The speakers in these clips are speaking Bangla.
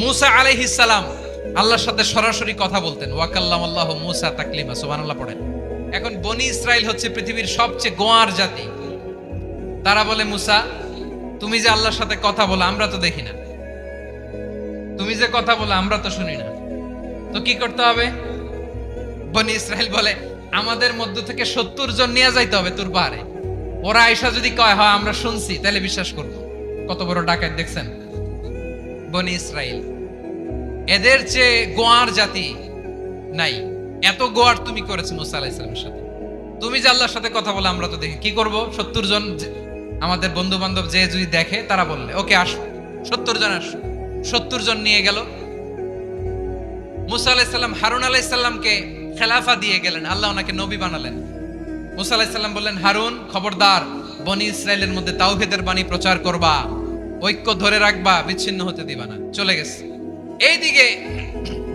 মুসা আলাইহিস সালাম আল্লাহর সাথে সরাসরি কথা বলতেন। ওয়া কাল্লামাল্লাহু মুসা তাকলিমা, সুবহানাল্লাহ পড়েন। এখন বনি ইসরাইল হচ্ছে পৃথিবীর সবচেয়ে গোয়ার জাতি। তারা বলে, মুসা তুমি যে আল্লাহর সাথে কথা বলো আমরা তো দেখি না, তুমি যে কথা বলো আমরা তো শুনি না, তো কি করতে হবে? বনি ইসরাইল বলে, আমাদের মধ্য থেকে 70 জন নিয়ে যাইতে হবে তোর পাহাড়ে। ওরা আয়েশা যদি কয় হয় আমরা শুনছি, তাহলে বিশ্বাস করবো। কত বড় ডাকাত দেখছেন বনি ইসরাইল। এদের চেয়ে গোয়ার জাতি নাই। এত গোয়ার তুমি করেছো মুসা আলাইহিস সালামের সাথে। তুমি যে আল্লাহর সাথে কথা বলে আমরা তো দেখি, কি করব? 70 জন আমাদের বন্ধু বান্ধব যে যদি দেখে, তারা বললে ওকে আসো, 70 জন আসো। 70 জন নিয়ে গেল। মুসা আলাইহিস সালাম হারুন আলাইহিস সালামকে খেলাফা দিয়ে গেলেন, আল্লাহ ওনাকে নবী বানালেন। মুসা আলাইহিস সালাম বললেন, হারুন খবরদার, বনি ইসরাইলের মধ্যে তাওহীদের বাণী প্রচার করবা, ঐক্য ধরে রাখবা, বিচ্ছিন্ন হতে দিবা না। চলে গেছে। এইদিকে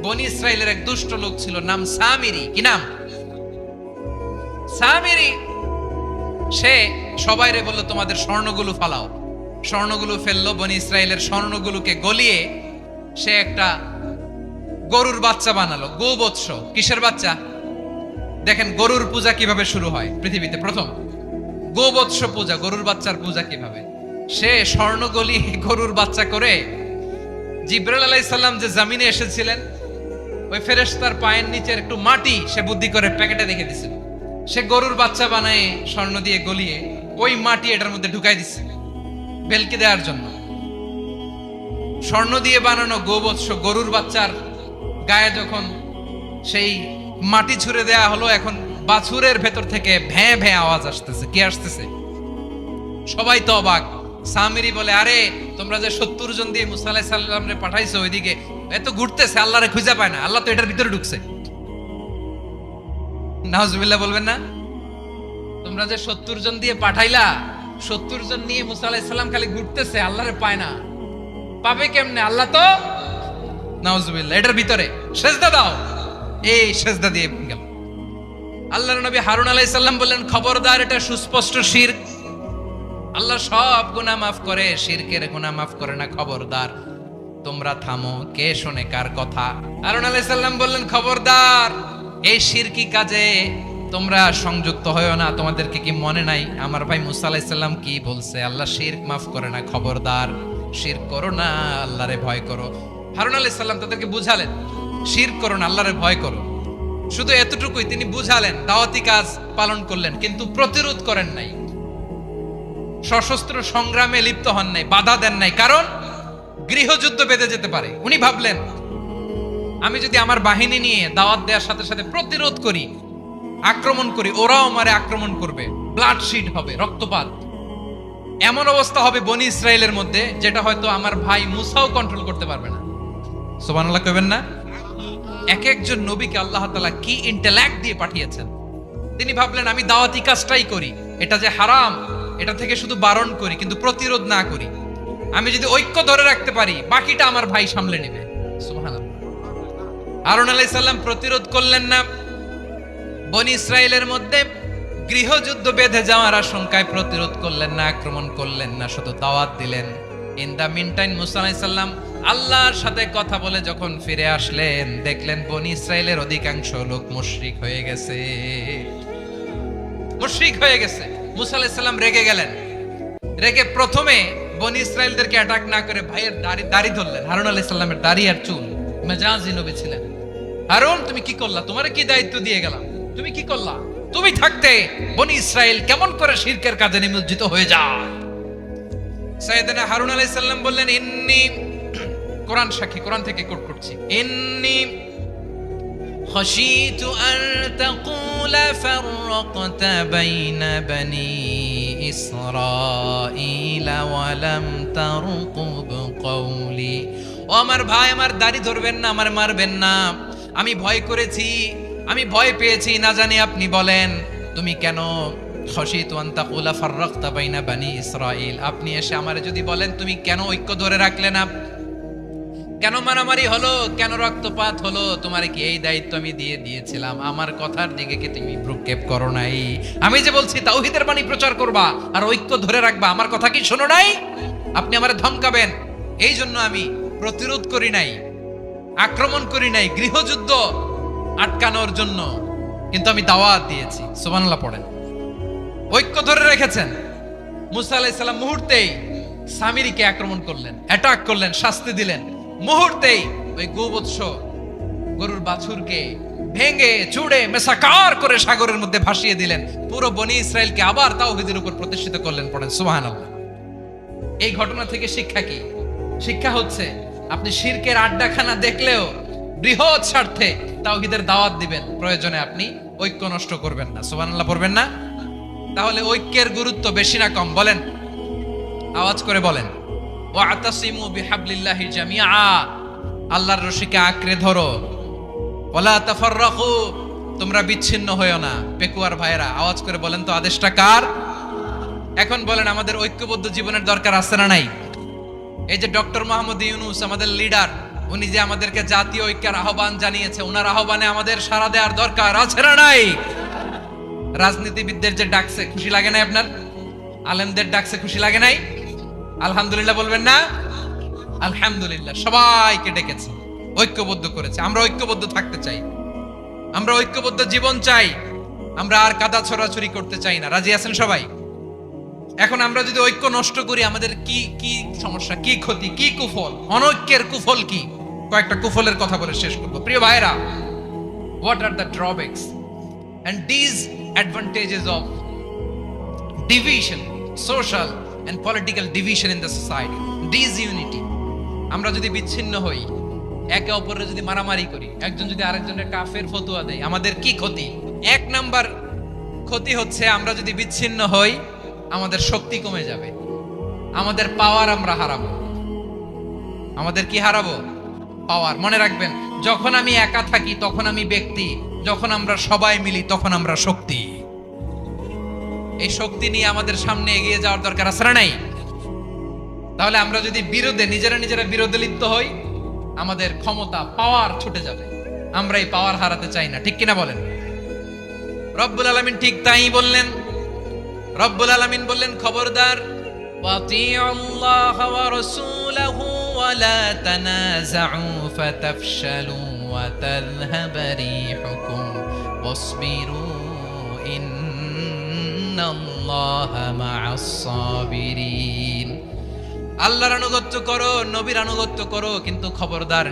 বনি ইসরাইলের এক দুষ্ট লোক ছিল, নাম সামিরি। কি নাম? সামিরি। সে সবাইরে বলল, তোমাদের স্বর্ণগুলো ফালাও। স্বর্ণগুলো ফেললো। বনি ইসরাইলের স্বর্ণগুলোকে গলিয়ে সে একটা গরুর বাচ্চা বানালো। গোবৎস। কিসের বাচ্চা? দেখেন গরুর পূজা কিভাবে শুরু হয় পৃথিবীতে প্রথম। গোবৎস পূজা, গরুর বাচ্চার পূজা কিভাবে। সে স্বর্ণ গলিয়ে গরুর বাচ্চা করে, জিবরাইল আলাইহিস সালাম যে জমিনে এসেছিলেন, ওই ফেরেশতার পায়ের নিচের একটু মাটি সে বুদ্ধি করে প্যাকেটে রেখে দিছিল। সে গরুর বাচ্চা বানায় স্বর্ণ দিয়ে গলিয়ে ওই মাটি এটার মধ্যে ঢুকাই দিচ্ছে বেলকে দেওয়ার জন্য। স্বর্ণ দিয়ে বানানো গোবৎস গরুর বাচ্চার গায়ে যখন সেই মাটি ছুঁড়ে দেয়া হলো, এখন বাছুরের ভেতর থেকে ভ্যাঁ ভ্যাঁ আওয়াজ আসতেছে। কি আসতেছে? সবাই তো অবাক। সামিরি বলে, আরে তোমরা যে 70 জন দিয়ে মুসা আলাইহিস সালামরে পাঠাইছো, ওইদিকে এত ঘুরতেছে, আল্লাহরে খুঁজে পায় না, আল্লাহ তো এটার ভিতরে ঢুকছে। নাউজুবিল্লাহ বলবেন না? তোমরা যে 70 জন দিয়ে পাঠাইলা, 70 জন নিয়ে মুসা আলাইহিস সালাম খালি ঘুরতেছে, আল্লাহরে পায় না। পাবে কেমনে? আল্লাহ তো, নাউজুবিল্লাহ, এটার ভিতরে সেজদা দাও। এই সেজদা দিয়ে গেল। আল্লাহর নবী হারুন আলাইহিস সালাম বললেন, খবরদার, এটা সুস্পষ্ট শিরক। আল্লাহ সব গুনাহ মাফ করে, শিরকের গুনাহ মাফ করে না। খবরদার, তোমরা থামো। কে শোনে কার কথা? হারুন আলাইহিস সালাম বললেন, খবরদার, এই শিরকি কাজে তোমরা সংযুক্ত হয়ো না। তোমাদেরকে কি মনে নাই আমার ভাই মুসা আলাইহিস সালাম কি বলছে? আল্লাহ শিরক মাফ করে না। খবরদার, শিরক করো না, আল্লাহরে ভয় করো। হারুন আলাইহিস সালাম তাদেরকে বুঝালেন, শিরক করো না, আল্লাহরে ভয় করো। শুধু এতটুকুই তিনি বুঝালেন, দাওয়াতি কাজ পালন করলেন, কিন্তু প্রতিরোধ করেন নাই, সশস্ত্র সংগ্রামে লিপ্ত হন নাই, বাধা দেন নাই। কারণ গৃহযুদ্ধ বেঁধে যেতে পারে। উনি ভাবলেন, আমি যদি আমার বাহিনী নিয়ে দাওয়াত দেওয়ার সাথে সাথে প্রতিরোধ করি, আক্রমণ করি, ওরাও আমারে আক্রমণ করবে, ব্লাডশিড হবে, রক্তপাত। এমন অবস্থা হবে বনি ইসরাইলের মধ্যে, যেটা হয়তো আমার ভাই মুসাও কন্ট্রোল করতে পারবে না। সুবহানাল্লাহ কইবেন না? এক একজন নবীকে আল্লাহ তাআলা কি ইন্টেলেক্ট দিয়ে পাঠিয়েছেন। তিনি ভাবলেন, আমি দাওয়াতি কাজটাই করি, এটা যে হারাম এটা থেকে শুধু বারণ করি, কিন্তু প্রতিরোধ না করি। আমি যদি ঐক্য ধরে রাখতে পারি, বাকিটা আমার ভাই সামলে নেবে। সুবহানাল্লাহ। হারুন আলাইহিস সালাম প্রতিরোধ করলেন না। বনি ইসরাইলের মধ্যে গৃহযুদ্ধ বেঁধে যাওয়ার আশঙ্কায় প্রতিরোধ করলেন না, আক্রমণ করলেন না, শুধু দাওয়াত দিলেন। ইন দা মিন টাইম মুসা আলাইহিস সালাম আল্লাহর সাথে কথা বলে যখন ফিরে আসলেন, দেখলেন বনি ইসরাইলের অধিকাংশ লোক মুশরিক হয়ে গেছে। মুশরিক হয়ে গেছে। মুসা আলাইহিস সালাম রেগে গেলেন। রেগে প্রথমে বনি ইসরাইলদেরকে অ্যাটাক না করে ভাইয়ের দাড়ি ধরলেন। হারুন আলাইহিস সালামের দাড়ি আর চুল। মেজাজি নবী ছিলেন। হারুন, তুমি কি করলা? তোমারে কি দায়িত্ব দিয়ে গেলাম? তুমি কি করলা? তুমি থাকতে বনি ইসরাইল কেমন করে শিরকের কাজে নিমজ্জিত হয়ে যায়? সাইয়েদনা হারুন আলাইহিস সালাম বললেন, ইন্নী, কোরআন সাক্ষী, কোরআন থেকে কোট করছি, ইন্নী খাশিতু আন তাকুলা ফাররাকতা বাইনা বনি ইসরাঈলা ওয়া লাম তারকুব কওলি। ও আমার ভাই, আমার দাড়ি ধরবেন না, আমার মারবেন না। আমি ভয় করেছি, আমি ভয় পেয়েছি, না জানি আপনি বলেন তুমি কেন খাশিতু আন তাকুলা ফাররাকতা বাইনা বনি ইসরাঈল। আপনি এসে আমারে যদি বলেন তুমি কেন ঐক্য ধরে রাখলে না, কেন মারামারি হলো, কেন রক্তপাত হলো, তোমার কি এই দায়িত্ব আমি দিয়ে দিয়েছিলাম? আমার কথার দিকে কি তুমি ভ্রুক্ষেপ করো নাই? আমি যে বলছি তাওহীদের বাণী প্রচার করবা আর ঐক্য ধরে রাখবা, আমার কথা কি শোনো নাই? আপনি আমারে ধমকাবেন, এই জন্য আমি প্রতিরোধ করি নাই, আক্রমণ করি নাই, গৃহযুদ্ধ আটকানোর জন্য, কিন্তু আমি দাওয়াত দিয়েছি। সুবহানাল্লাহ পড়েন। ঐক্য ধরে রেখেছেন। মুসা আলাইহিস সালাম মুহূর্তেই সামিরীকে আক্রমণ করলেন, অ্যাটাক করলেন, শাস্তি দিলেন। মুহূর্তেই ওই গোবৎস গরুর বাছুরকে ভেঙে চুড়ে মেসাকার করে সাগরের মধ্যে ভাসিয়ে দিলেন। পুরো বনি ইসরায়েলকে আবার তাওহীদের উপর প্রতিষ্ঠিত করলেন। পড়েন সুবহানাল্লাহ। এই ঘটনা থেকে শিক্ষা কি? শিক্ষা হচ্ছে আপনি শিরকের আড্ডাখানা দেখলেও বৃহৎ স্বার্থে তাওহীদের দাওয়াত দিবেন, প্রয়োজনে আপনি ঐক্য নষ্ট করবেন না। সুবহানাল্লাহ পড়বেন না? তাহলে ঐক্যের গুরুত্ব বেশি না কম? বলেন, আওয়াজ করে বলেন। ওয়াতাসিমু বিহাবলিল্লাহি জামিআ, আল্লাহর রশিকে আঁকড়ে ধরো। ওয়ালা তাফাররাকু, তোমরা বিচ্ছিন্ন হয়ো না। পেকুয়ার ভাইরা আওয়াজ করে বলেন তো, আদেশটা কার? এখন বলেন, আমাদের ঐক্যবদ্ধ জীবনের দরকার আছে না নাই? এই যে ডক্টর মোহাম্মদ ইউনূস আমাদের লিডার, উনি যে আমাদেরকে জাতীয় ঐক্যের আহ্বান জানিয়েছে, ওনার আহ্বানে আমাদের সাড়া দেওয়ার দরকার আছে না নাই? রাজনীতিবিদদের যে ডাকছে, খুশি লাগে নাই আপনার? আলেমদের ডাকছে, খুশি লাগে নাই? আলহামদুলিল্লাহ বলবেন না? আলহামদুলিল্লাহ, সবাইকে ডেকেছে, ঐক্যবদ্ধ করেছে। আমরা ঐক্যবদ্ধ থাকতে চাই, আমরা ঐক্যবদ্ধ জীবন চাই, আমরা আর কাদা ছড়াছড়ি করতে চাই না। রাজি আছেন সবাই? এখন আমরা যদি ঐক্য নষ্ট করি, আমাদের কি কি সমস্যা, কি ক্ষতি, কি কুফল? অনৈক্যের কুফল কি? কয়েকটা কুফলের কথা বলে শেষ করব। প্রিয় ভাইরা, what are the drawbacks and disadvantages of division, social and political division in the society? Disunity. আমরা যদি বিচ্ছিন্ন হই, একে অপরের যদি মারামারি করি, একজন যদি আরেকজনের কাফের ফতোয়া দেয়, আমাদের কি ক্ষতি? এক নাম্বার ক্ষতি হচ্ছে, আমরা যদি বিচ্ছিন্ন হই, আমাদের শক্তি কমে যাবে, আমাদের পাওয়ার আমরা হারাবো। আমাদের কি হারাবো? পাওয়ার। মনে রাখবেন, যখন আমি একা থাকি তখন আমি ব্যক্তি, যখন আমরা সবাই মিলি তখন আমরা শক্তি। এই শক্তি নিয়ে আমাদের সামনে এগিয়ে যাওয়ার দরকার আছে না নাই? তাহলে আমরা যদি নিজেরা বিরোধে লিপ্ত হই, আমাদের ক্ষমতা, পাওয়ার ছুটে যাবে। আমরা এই পাওয়ার হারাতে চাই না, ঠিক কিনা বলেন? রব্বুল আলামিন ঠিক তাই বললেন। রব্বুল আলামিন বললেন, খবরদার, ওয়াতিউল্লাহ ওয়া রাসূলাহু ওয়া লা তানাযাউ ফাতাফশালু ওয়া তাযহাবা রিহুকুম ওয়াসবিরু ইন্নাল্লাহা মা'আস সাবিরিন। আল্লাহর আনুগত্য করো, নবীর আনুগত্য করো, কিন্তু খবরদার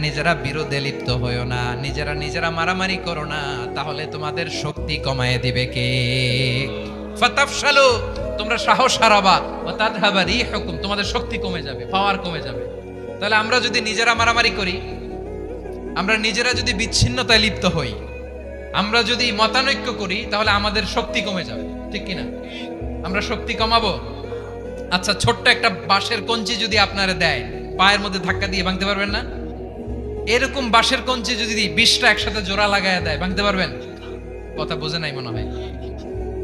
নিজেরা বিরোধে লিপ্ত হইও না, নিজেরা মারামারি করো না, তাহলে তোমাদের শক্তি কমায় দিবে কে? ফাতাফশালু, তোমরা সাহস হারাবা, ওয়া তাযহাবা রিহুকুম, তোমাদের শক্তি কমে যাবে, পাওয়ার কমে যাবে। তাহলে আমরা যদি নিজেরা মারামারি করি, আমরা নিজেরা যদি বিচ্ছিন্নতায় লিপ্ত হই, আমরা যদি মতানৈক্য করি, তাহলে আমাদের শক্তি কমে যাবে, ঠিক কিনা? আমরা শক্তি কমাবো। আচ্ছা, ছোট্ট একটা বাঁশের কঞ্চি যদি আপনারা দেয়, পায়ের মধ্যে ধাক্কা দিয়ে ভাঙতে পারবেন না? এরকম বাঁশের কঞ্চি যদি 20টা একসাথে জোড়া লাগায় দেয়, ভাঙতে পারবেন? কথা বোঝে নাই মনে হয়।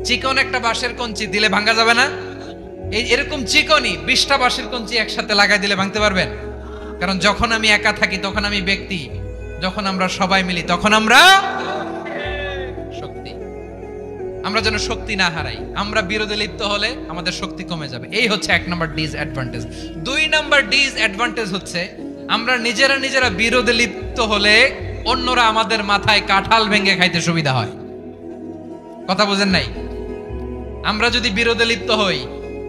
চিকন একটা বাঁশের কঞ্চি দিলে ভাঙা যাবে না? এরকম চিকনই 20টা বাঁশের কঞ্চি একসাথে লাগাই দিলে ভাঙতে পারবেন? কারণ যখন আমি একা থাকি তখন আমি ব্যক্তি, যখন আমরা সবাই মিলি তখন আমরা শক্তি। আমরা যেন শক্তি না হারাই। আমরা বিরোধে লিপ্ত হলে আমাদের শক্তি কমে যাবে। এই হচ্ছে 1 নাম্বার ডিসঅ্যাডভান্টেজ। 2 নাম্বার ডিসঅ্যাডভান্টেজ হচ্ছে, আমরা নিজেরা বিরোধে লিপ্ত হলে অন্যরা আমাদের মাথায় কাঁঠাল ভেঙে খাইতে সুবিধা হয়। কথা বুঝেন নাই? আমরা যদি বিরোধে লিপ্ত হই,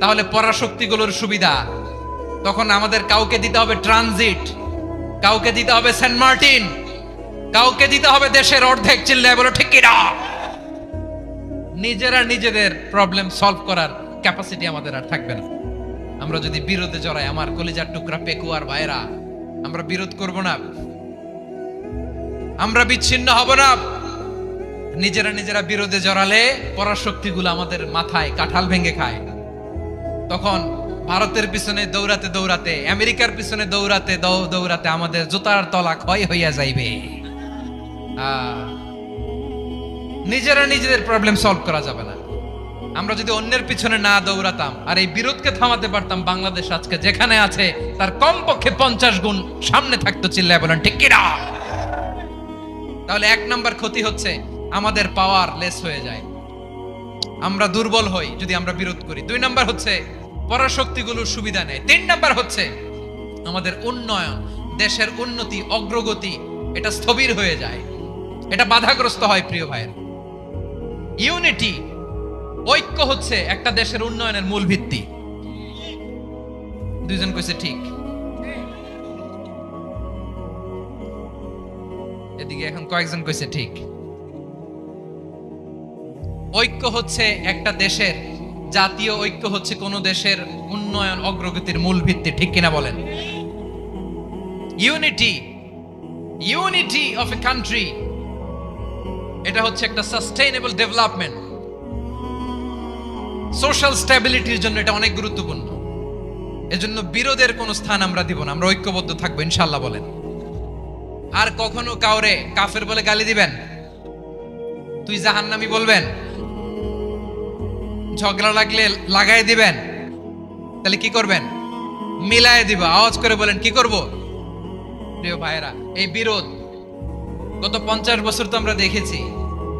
তাহলে পরাশক্তিগুলোর সুবিধা, তখন আমাদের কাউকে দিতে হবে ট্রানজিট, কাউকে দিতে হবে সেন্ট মার্টিন, কাউকে দিতে হবে দেশের অর্ধেক। চিল্লায় বলো ঠিক কিনা? নিজেদের প্রবলেম সলভ করার ক্যাপাসিটি আমাদের আর থাকবে না। আমরা যদি বিরোধে জড়াই, আমার কলিজার টুকরা পেকুয়ার ভাইরা, আমরা বিরোধ করব না, আমরা বিচ্ছিন্ন হব না। নিজেরা বিরোধে জড়ালে পরাশক্তিগুলো আমাদের মাথায় কাঁঠাল ভেঙে খায়। তখন ভারতের পিছনে দৌড়াতে, আমেরিকার পিছনে দৌড়াতে আমাদের জুতার তলা ক্ষয় হইয়া যাইবে। নিজেদের প্রবলেম সলভ করা যাবে না। আমরা যদি অন্যের পিছনে না দৌড়াতাম আর এই বিরোধকে থামাতে পারতাম, বাংলাদেশ আজকে যেখানে আছে তার কমপক্ষে 50 গুণ সামনে থাকতো। চিল্লায় বলেন ঠিক কিনা? তাহলে 1 নাম্বার ক্ষতি হচ্ছে, আমাদের পাওয়ার লেস হয়ে যায়, আমরা দুর্বল হই যদি আমরা বিরোধ করি। 2 নাম্বার হচ্ছে, পরাশক্তিগুলোর সুবিধা নেয়। 3 নাম্বার হচ্ছে, আমাদের উন্নয়ন, দেশের উন্নতি, অগ্রগতি এটা স্থবির হয়ে যায়, এটা বাধাগ্রস্ত হয়। প্রিয় ভাইয়ের, ইউনিটি, ঐক্য হচ্ছে একটা দেশের উন্নয়নের মূল ভিত্তি। দুইজন কইছে ঠিক, এদিকে এখন কয়েকজন কইছে ঠিক। ঐক্য হচ্ছে একটা দেশের, জাতীয় ঐক্য হচ্ছে কোন দেশের উন্নয়ন অগ্রগতির মূল ভিত্তি, ঠিক কিনা বলেন? ইউনিটি অফ এ কান্ট্রি, এটা হচ্ছে একটা সাস্টেইনেবল ডেভেলপমেন্ট, সোশ্যাল স্ট্যাবিলিটির জন্য এটা অনেক গুরুত্বপূর্ণ। এজন্য বিরোধের কোনো স্থান আমরা দিব না, আমরা ঐক্যবদ্ধ থাকবো ইনশাআল্লাহ বলেন। আর কখনো কাউরে কাফের বলে গালি দিবেন, তুই জাহান্নামী বলবেন, ঝগড়া লাগলে লাগাই দিবেন, তাহলে কি করবেন? মিলায় দিবা। আওয়াজ করে বলেন কি করব? প্রিয় ভাইরা, এই বিরোধ গত 50 বছর তো আমরা দেখেছি,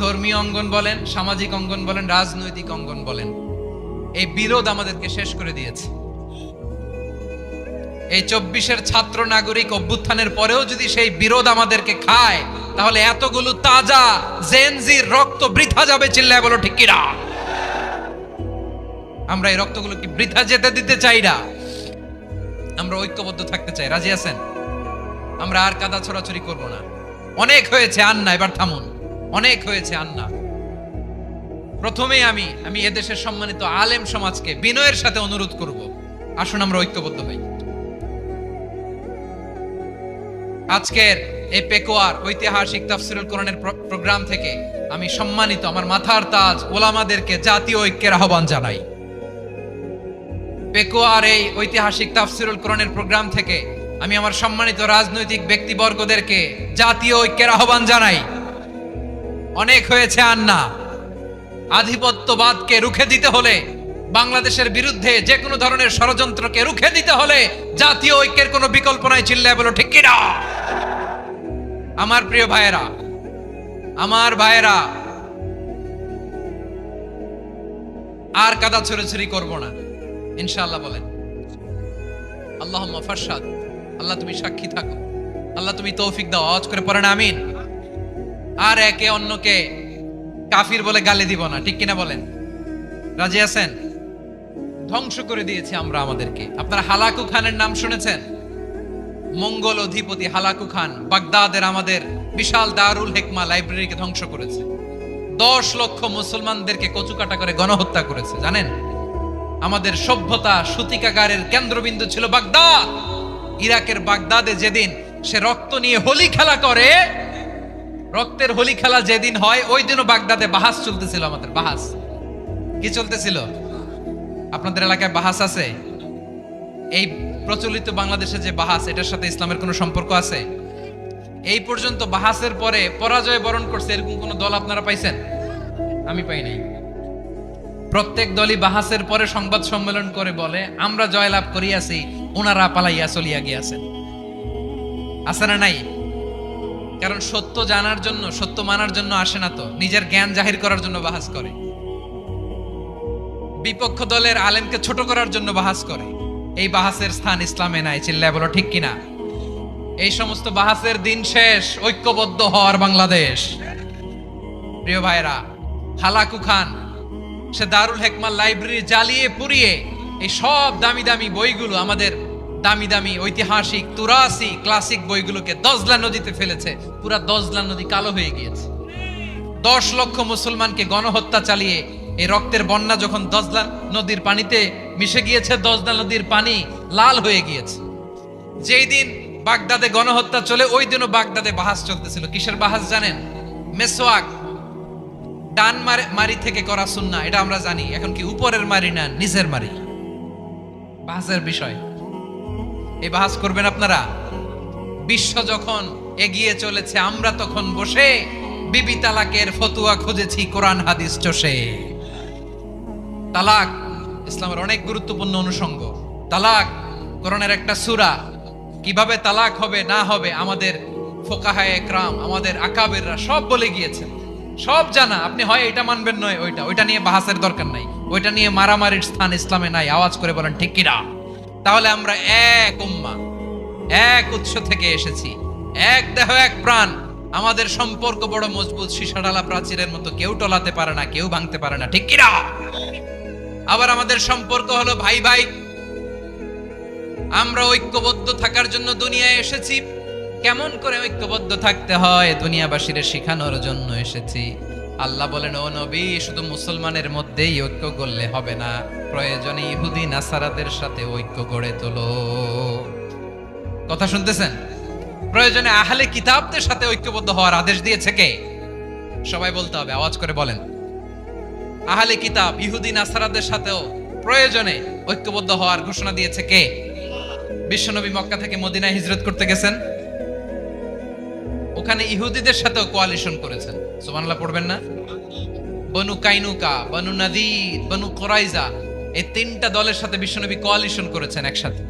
ধর্মীয় অঙ্গন বলেন, সামাজিক অঙ্গন বলেন, রাজনৈতিক অঙ্গন বলেন, এই বিরোধ আমাদেরকে শেষ করে দিয়েছে। এই 24-এর ছাত্র নাগরিক অভ্যুত্থানের পরেও যদি সেই বিরোধ আমাদেরকে খায়, তাহলে এতগুলো তাজা জেনজির রক্ত বৃথা যাবে। চিল্লায় বলো ঠিক কিনা? আমরা এই রক্তগুলো কি বৃথা যেতে দিতে চাই না? আমরা ঐক্যবদ্ধ থাকতে চাই। রাজি আছেন? আমরা আর কাদা ছড়াছড়ি করব না। অনেক হয়েছে আন্না, এবার থামুন। অনেক হয়েছে আন্না। প্রথমেই আমি এদেশের সম্মানিত আলেম সমাজকে বিনয়ের সাথে অনুরোধ করব, আসুন আমরা ঐক্যবদ্ধ হই। আজকের এই পেকুয়ার ঐতিহাসিক তাফসীরুল কোরআনের প্রোগ্রাম থেকে আমি সম্মানিত আমার মাথার তাজ ওলামাদেরকে জাতীয় ঐক্যের আহ্বান জানাই। পেকুয়ার এই ঐতিহাসিক তাফসীরুল কোরআনের প্রোগ্রাম থেকে আমি আমার সম্মানিত রাজনৈতিক ব্যক্তিবর্গদেরকে জাতীয় ঐক্যের আহ্বান জানাই। অনেক হয়েছে আন্না। আধিপত্যবাদকে রুখে দিতে হলে, বাংলাদেশের বিরুদ্ধে যে কোনো ধরনের ষড়যন্ত্রকে রুখে দিতে হলে জাতীয় ঐক্যের কোনো বিকল্প নাই। চিল্লায় বলো ঠিক কিনা? আমার প্রিয় ভাইয়েরা, আমার ভাইয়েরা, আর কাদা ছড়াছড়ি করব না ইনশাআল্লাহ বলেন। আল্লাহুম্মা ফারশাদ, আল্লাহ তুমি সাক্ষী থাকো, আল্লাহ তুমি তৌফিক দাও। আওয়াজ করে পড়েন আমিন। আর একে অন্যকে কাফির বলে গালি দিব না, ঠিক কিনা বলেন? রাজি আছেন? ধ্বংস করে দিয়েছি আমরা আমাদেরকে। আপনারা হালাকু খানের নাম শুনেছেন? মঙ্গল অধিপতি হালাকু খান বাগদাদের আমাদের বিশাল দারুল হিকমা লাইব্রেরিকে ধ্বংস করেছে। 10 লক্ষ মুসলমানদেরকে কচুকাটা করে গণহত্যা করেছে। জানেন, আমাদের সভ্যতা সূতিকাগারের কেন্দ্রবিন্দু ছিল বাগদাদ। ইরাকের বাগদাদে যেদিন সে রক্ত নিয়ে হোলি খেলা করে, রক্তের হোলি খেলা যেদিন হয়, ওই দিনও বাগদাদে বাহাস চলতেছিল। আমাদের বাহাস কি চলতেছিল? আপনাদের এলাকায় বাহাস আছে? এই প্রচলিত বাংলাদেশে যে বাহাস, এটার সাথে ইসলামের কোনো সম্পর্ক আছে? এই পর্যন্ত বাহাসের পরে পরাজয় বরণ করছে এরকম কোন দল আপনারা পাইছেন? আমি পাই নাই। প্রত্যেক দলই বাহাসের পরে সংবাদ সম্মেলন করে বলে আমরা জয়লাভ করিয়াছি, ওনারা পালাইয়া চলিয়া গিয়াছেন। আছে না নাই? কারণ সত্য জানার জন্য, সত্য মানার জন্য আসে না তো, নিজের জ্ঞান জাহির করার জন্য বাহাস করে। বিপক্ষ দলের আলেমকে ছোট করার জন্য বাহাস করে। এই বাহাসের স্থান ইসলামে নাই। চিল্লায় বলো ঠিক কিনা? এই সমস্ত বাহাসের দিন শেষ। ঐক্যবদ্ধ হওয়ার বাংলাদেশ। প্রিয় ভাইরা, হালাকু খান সে দারুল হিকমা লাইব্রেরি জ্বালিয়ে পুড়িয়ে এই সব দামি দামি বইগুলো, আমাদের দামি দামি ঐতিহাসিক তুরাসি ক্লাসিক বইগুলোকে দজলা নদীতে ফেলেছে। পুরা দজলা নদী কালো হয়ে গিয়েছে। 10 লক্ষ মুসলমানকে গণহত্যা চালিয়ে এই রক্তের বন্যা যখন দজলা নদীর পানিতে মিশে গিয়েছে, দজলা নদীর পানি লাল হয়ে গিয়েছে। যেই দিন বাগদাদে গণহত্যা চলে, ওই দিনও বাগদাদে বাহাস চলতেছিল। কিসের বাহাস জানেন? মেসওয়াক, ডান মারি থেকে করা সুন্নাহ, এটা আমরা জানি। এখন কি উপরের মারি না নিচের মারি? বাহাসের বিষয়। এই বাহাস করবেন আপনারা? বিশ্ব যখন এগিয়ে চলেছে, আমরা তখন বসে বিবি তালাকের ফতুয়া খুঁজেছি কোরআন হাদিস চষে। তালাক ইসলামের অনেক গুরুত্বপূর্ণ অনুষঙ্গ। তালাক কোরআনের একটা সূরা। কিভাবে তালাক হবে না হবে আমাদের ফোকাহায়ে একরাম, আমাদের আকাবেররা সব বলে গিয়েছেন, সব জানা। আপনি হয় এটা মানবেন, নয় ওইটা নিয়ে বাহাসের দরকার নাই। ওইটা নিয়ে মারামারির স্থান ইসলামে নাই। আওয়াজ করে বলেন ঠিক কিনা? তাহলে আমরা এক উম্মাহ, এক উৎস থেকে এসেছি, এক দেহ এক প্রাণ। আমাদের সম্পর্ক বড় মজবুত, সীসাডালা প্রাচীরের মতো, কেউ টলাতে পারে না, কেউ ভাঙতে পারে না, ঠিক কিনা? আবার আমাদের সম্পর্ক হলো ভাই ভাই। আমরা ঐক্যবদ্ধ থাকার জন্য দুনিয়ায় এসেছি। কেমন করে ঐক্যবদ্ধ থাকতে হয় দুনিয়াবাসীর শেখানোর জন্য এসেছি। আল্লাহ বলেন, ও নবী, শুধু মুসলমানের মধ্যেই ঐক্য গড়লে হবে না, প্রয়োজনে ইহুদি নাসারাদের সাথে ঐক্য গড়ে তোলো। কথা শুনতেছেন? প্রয়োজনে আহলে কিতাবদের সাথে ঐক্যবদ্ধ হওয়ার আদেশ দিয়েছে কে? সবাই বলতে হবে, আওয়াজ করে বলেন। আহলে কিতাব ইহুদি নাসারাদের সাথেও প্রয়োজনে ঐক্যবদ্ধ হওয়ার ঘোষণা দিয়েছে কে? বিশ্বনবী মক্কা থেকে মদিনায় হিজরত করতে গেছেন, ওখানে ইহুদিদের সাথেও কোয়ালিশন করেছেন। সুবহানাল্লাহ পড়বেন না? বনু কাইনুকা, বনু নাদির, বনু কুরাইজা, এই তিনটা দলের সাথে বিশ্বনবী কোয়ালিশন করেছেন একসাথে।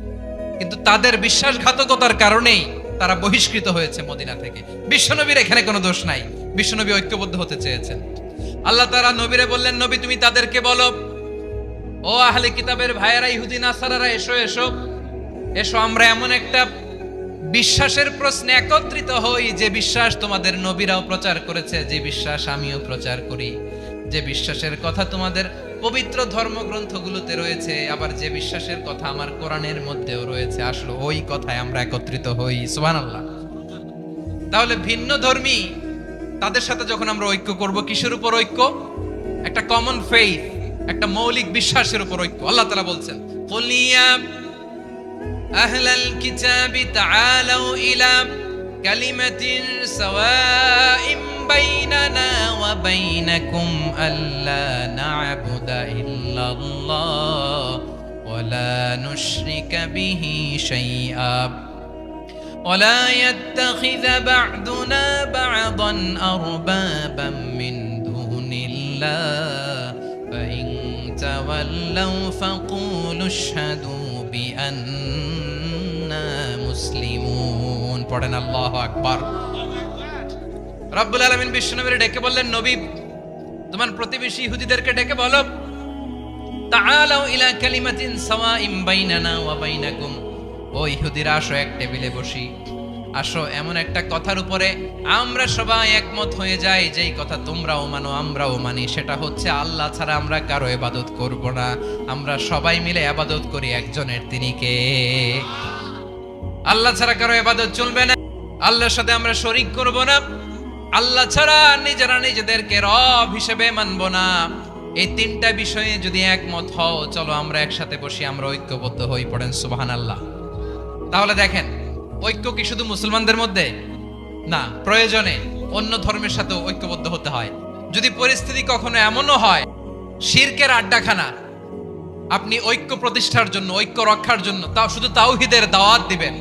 কিন্তু তাদের বিশ্বাসঘাতকতার কারণেই তারা বহিষ্কৃত হয়েছে মদিনা থেকে। বিশ্বনবীর এখানে কোনো দোষ নাই, বিশ্বনবী ঐক্যবদ্ধ হতে চেয়েছেন। আল্লাহ তাআলা নবীরে বললেন, নবী তুমি তাদেরকে বলো, ও আহলে কিতাবের ভাইয়েরা, ইহুদি নাসারারা, এসো এসো এসো, আমরা এমন একটা বিশ্বাসের প্রশ্নে একত্রিত হই যে বিশ্বাস তোমাদের নবীরাও প্রচার করেছে, যে বিশ্বাস আমিও প্রচার করি, যে বিশ্বাসের কথা তোমাদের পবিত্র ধর্মগ্রন্থগুলোতে রয়েছে, আবার যে বিশ্বাসের কথা আমার কোরআনের মধ্যেও রয়েছে। আসলে ওই কথায় আমরা একত্রিত হই। সুবহানাল্লাহ। তাহলে ভিন্ন ধর্মী তাদের সাথে যখন আমরা ঐক্য করব, কিসের উপর ঐক্য? একটা কমন ফেইথ, একটা মৌলিক বিশ্বাসের উপর ঐক্য। আল্লাহ তাআলা বলছেন, কুলিয়া আহলাল কিতাবি তাআলাউ ইলা কালিমাতিন সাওয়াইম বাইনানা ওয়া বাইনাকুম আল্লা না'বুদা ইল্লাল্লাহ ওয়া লা নুশরিকা বিহি শাইআ ওয়া লা ইয়াত্তাখিযা বা'দুনা বা'দান আরবাবাম মিন দুনিল্লাহ ফা ইন তাওয়াল্লাউ ফাকুলু আশহাদু বিআন্না মুসলিমুন। পড়েন আল্লাহু আকবার। রব্বুল আলামিন বিশ্বনবীর ডেকে বললেন, নবী তোমার প্রতিবেশী ইহুদিদেরকে ডেকে বলো, তাআলাউ ইলা কালিমাতিন সাওয়াইম বাইনানা ওয়া বাইনাকুম, ও ইহুদিরা আসো, এক টেবিলে বসি, আসো এমন একটা কথার উপরে আমরা সবাই একমত হয়ে যাই, যেই কথা তোমরাও মানো আমরাও মানি। সেটা হচ্ছে আল্লাহ ছাড়া আমরা কারো ইবাদত করব না, আমরা সবাই মিলে ইবাদত করি একজনের, তিনি কে? আল্লাহ ছাড়া কারো ইবাদত চলবে না, আল্লাহর সাথে আমরা শরীক করব না, আল্লাহ ছাড়া নিজেরা নিজেদেরকে রব হিসেবে মানব না। এই তিনটা বিষয়ে যদি একমত হও, চলো আমরা একসাথে বসি, আমরা ঐক্যবদ্ধ হই। পড়েন সুবহানাল্লাহ। তাহলে দেখেন, ঐক্য কি শুধু মুসলমানদের মধ্যে না, প্রয়োজনে অন্য ধর্মের সাথে ঐক্যবদ্ধ হতে হয়। যদি পরিস্থিতি কখনো এমনও হয় শিরকের আড্ডাখানা, আপনি ঐক্য প্রতিষ্ঠার জন্য, ঐক্য রক্ষার জন্য তাও শুধু তাওহীদের দাওয়াত দিবেন,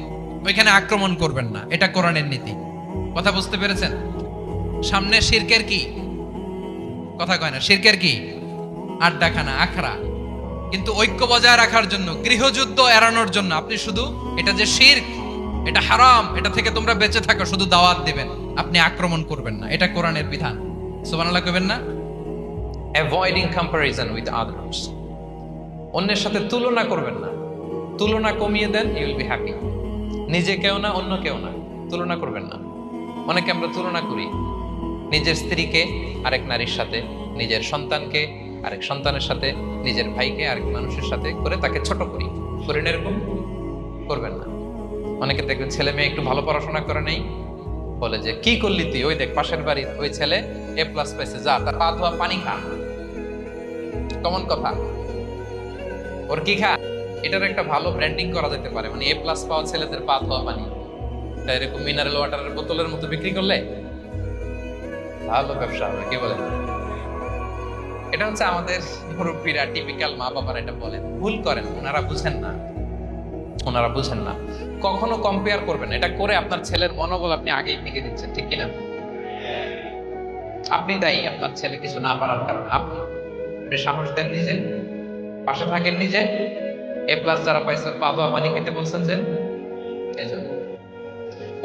ওইখানে আক্রমণ করবেন না। এটা কোরআনের নীতি। কথা বুঝতে পেরেছেন? সামনে শিরকের কি কথা কয় না, শিরকের কি আড্ডাখানা, আখড়া। কিন্তু ঐক্য বজায় রাখার জন্য, গৃহযুদ্ধ এড়ানোর জন্য আপনি শুধু এটা যে শিরক, এটা হারাম, এটা থেকে তোমরা বেঁচে থাকো, শুধু দাওয়াত দিবেন, আপনি আক্রমণ করবেন না। এটা কোরআনের বিধান। সুবহানাল্লাহ কইবেন না? অ্যাভয়েডিং কম্প্যারিজন উইথ আদার্স, অন্যের সাথে তুলনা করবেন না। তুলনা কমিয়ে দেন, ইউ উইল বি হ্যাপি। নিজে কেউ না, অন্য কেউ না, তুলনা করবেন না। অনেকে আমরা তুলনা করি, নিজের স্ত্রীকে আরেক নারীর সাথে, নিজের সন্তানকে আরেক সন্তানের সাথে, নিজের ভাইকে আরেক মানুষের সাথে করে তাকে ছোট করি। করেন এরকম? করবেন না। অনেকে দেখবেন ছেলে মেয়ে একটু ভালো পড়াশোনা করে নেই, বলে যে কি করলি তুই, ওই দেখ পাশের বাড়ির ওই ছেলে A+ পাইছে, যা তার পা ধোয়া পানি খা। কমন কথা, ওর কি খা? এটার একটা ভালো ব্র্যান্ডিং করা যেতে পারে, মানে A+ পাওয়া ছেলেদের পা ধোয়া পানি, এরকম মিনারেল ওয়াটারের বোতলের মতো বিক্রি করলে ভালো ব্যবসা হবে। কি বলেন? এটা হচ্ছে আমাদের মুরব্বীরা, টিপিক্যাল মা বাবারা এটা বলেন। ভুল করেন, ওনারা বুঝেন না, ওনারা বুঝেন না। কখনো কম্পেয়ার করবেন, এটা করে আপনার ছেলের মনোবল আপনি আগেই ভেঙে দিচ্ছেন, ঠিক কিনা? আপনি তাই আপনার ছেলে কিছু না পারার কারণে আপনি সাহস দেন নিজে, পাশে থাকেন নিজে। A+ যারা পাইছে পা ধোয়া পানি খেতে বলছেন যে, এজন্য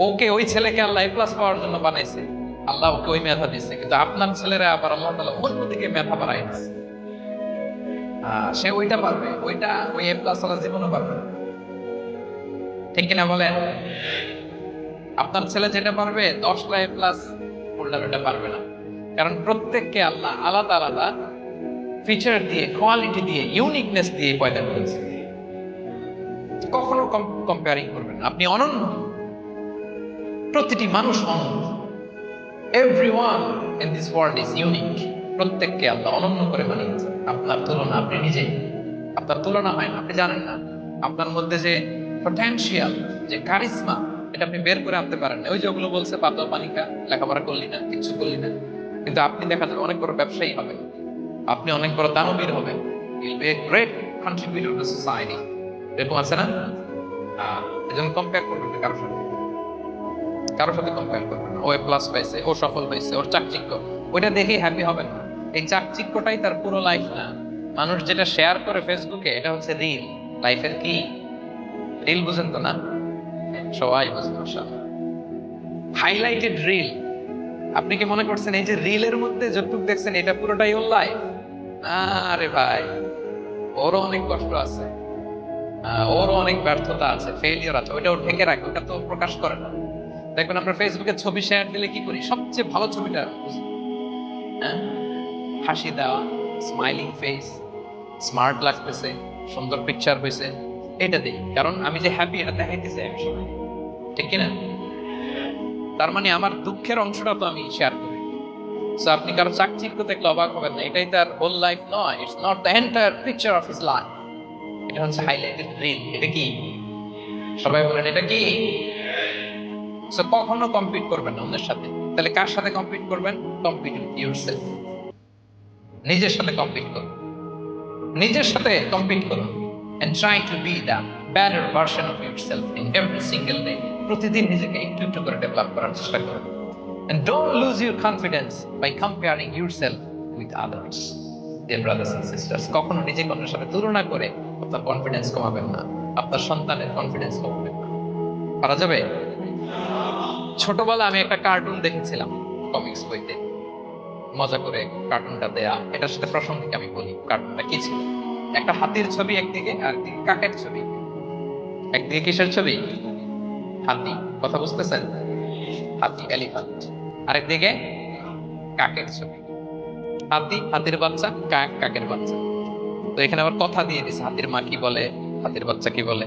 ওকে, ওই ছেলেকে আল্লাহ A+ পাওয়ার জন্য বানাইছে, আল্লাহ ওকে ওই মেধা দিচ্ছে, কিন্তু আপনার ছেলেরা আবার আল্লাহ তাআলা অন্যদিকে মেধা বাড়াই দিচ্ছে। সে ওইটা পারবে, ওইটা ওই A+ ওরা জীবনও পারবে না। ঠিক কিনা বলেন? আপনার ছেলে যেটা পারবে 10 লাইফ প্লাস হোল্ডার এটা পারবে না, কারণ প্রত্যেককে আল্লাহ আলাদা আলাদা ফিচার দিয়ে, কোয়ালিটি দিয়ে, ইউনিকনেস দিয়ে পয়দা করেছে। কখনো কম্পেয়ারিং করবেন না। আপনি অনন্য, প্রতিটি মানুষ অনন্য। Everyone in this world is unique. প্রত্যেককে আল্লাহ অনন্য করে বানিয়েছেন। আপনার তুলনা আপনি নিজেই, আপনার তুলনা হয় না, আপনি জানেন না। আপনার মধ্যে যে পটেনশিয়াল, যে কারিশমা, এটা আপনি বের করে আনতে পারেন না। ওই যে ওগুলো বলছে পাতলা পানিকা, লেখাপড়া করলি না, কিছু করলি না, কিন্তু আপনি দেখা যাবে অনেক বড় ব্যবসায়ী হবেন, আপনি অনেক বড় দানবীর হবেন। You'll be a great contributor to society. এরকম আছে না? এজন্য কম্পেয়ার করবেন না কারোর সাথে, কারোর সাথে কম্পেয়ার করবেন না। ও এ প্লাস পাইছে, ও সফল পাইছে, ওর চাকচিক্য, ওইটা দেখেই হ্যাপি হবেন না। এই চাকচিক্যটাই তার পুরো লাইফ না। মানুষ যেটা শেয়ার করে ফেসবুকে, এটা হচ্ছে রিল। লাইফের কি রিল? বুঝেন তো না? সবাই বুঝেন। Highlighted reel. আপনি কি মনে করছেন এই যে রিলের মধ্যে যতটুকু দেখছেন এটা পুরোটাই ওর লাইফ? আরে ভাই, ওরও অনেক কষ্ট আছে, ওরও অনেক ব্যর্থতা আছে, ফেলিয়ার আছে, ওইটা ও ঢেকে রাখে, ওটা তো প্রকাশ করে না। দেখবেন আমরা ফেসবুকে ছবি শেয়ার দিলে কি করি? সবচেয়ে ভালো ছবিটা, হাসি দেওয়া, স্মাইলিং ফেস, স্মার্ট লাগতেছে, সুন্দর পিকচার হয়েছে, এটা দিই, কারণ আমি যে হ্যাপি এটা দেখাইতেছি এক সময়, ঠিক কিনা? তার মানে আমার দুঃখের অংশটা তো আমি শেয়ার করি। সো আপনি কারো চাকচিক্য দেখলে অবাক হবেন না, এটাই তার হোল লাইফ নয়। It's not the entire picture of his life. এটা হচ্ছে হাইলাইটেড রিল। এটা কি? সবাই বলেন এটা কি? সো কখনো কম্পিট করবেন না অন্যের সাথে। তাহলে কার সাথে কম্পিট করবেন? Compete with yourself. নিজের সাথে কম্পিট করুন, নিজের সাথে কম্পিট করুন, and try to be the better version of yourself in every single day. প্রতিদিন নিজেকে একটু একটু করে ডেভেলপ করার চেষ্টা করুন। And don't lose your confidence by comparing yourself with others. Dear brothers and sisters, কখনো নিজেকে অন্যের সাথে তুলনা করে আপনার কনফিডেন্স কমাবেন না, আপনার সন্তানের কনফিডেন্স কমাবেন না। পারা যাবে? ছোটবেলা আমি একটা কার্টুন দেখেছিলাম কমিক্স বইতে, মজা করে কার্টুনটা দেয়া। এটার সাথে প্রাসঙ্গিক আমি বলি কার্টুনটা কি ছিল। একটা হাতির ছবি একদিকে, আর একদিকে কাকের ছবি। একদিকে কিসের ছবি? হাতি। কথা বুঝতেছেন? হাতি, এলিফ্যান্ট। আরেকদিকে কাকের ছবি। হাতি, হাতির বাচ্চা, কাক, কাকের বাচ্চা। তো এখানে আবার কথা দিয়ে দিছে, হাতির মা কি বলে, হাতির বাচ্চা কি বলে,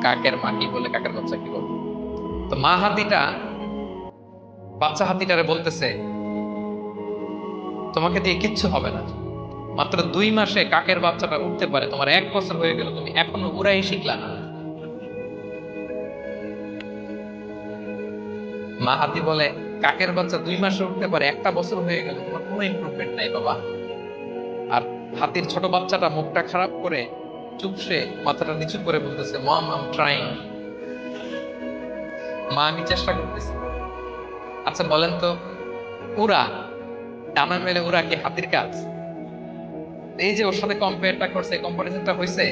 কাকের মা কি বলে, কাকের বাচ্চা কি বলে। তো মা হাতিটা বাচ্চা হাতিটারে বলতেছে, তোমাকে দিয়ে কিচ্ছু হবে না, মাত্র 2 মাসে কাকের বাচ্চাটা উঠতে পারে, তোমার 1 বছর হয়ে গেল, তুমি এখনো উড়াই শিখলা না। মা হাতি বলে, কাকের বাচ্চা 2 মাসে উঠতে পারে, 1টা বছর হয়ে গেল, তোমার কোনো ইমপ্রুভমেন্ট নাই বাবা। আর হাতির ছোট বাচ্চাটা মুখটা খারাপ করে চুপসে মাথাটা নিচু করে বলতেছে, মম আই এম ট্রাইং। মা, আমি চেষ্টা করতেছি। আচ্ছা বলেন তো, উড়া, ডানা মেলে উড়া কি হাতির কাজ? এই যে ওর সাথে কম্পেয়ারটা করছে, কম্পারিজনটা হইছে।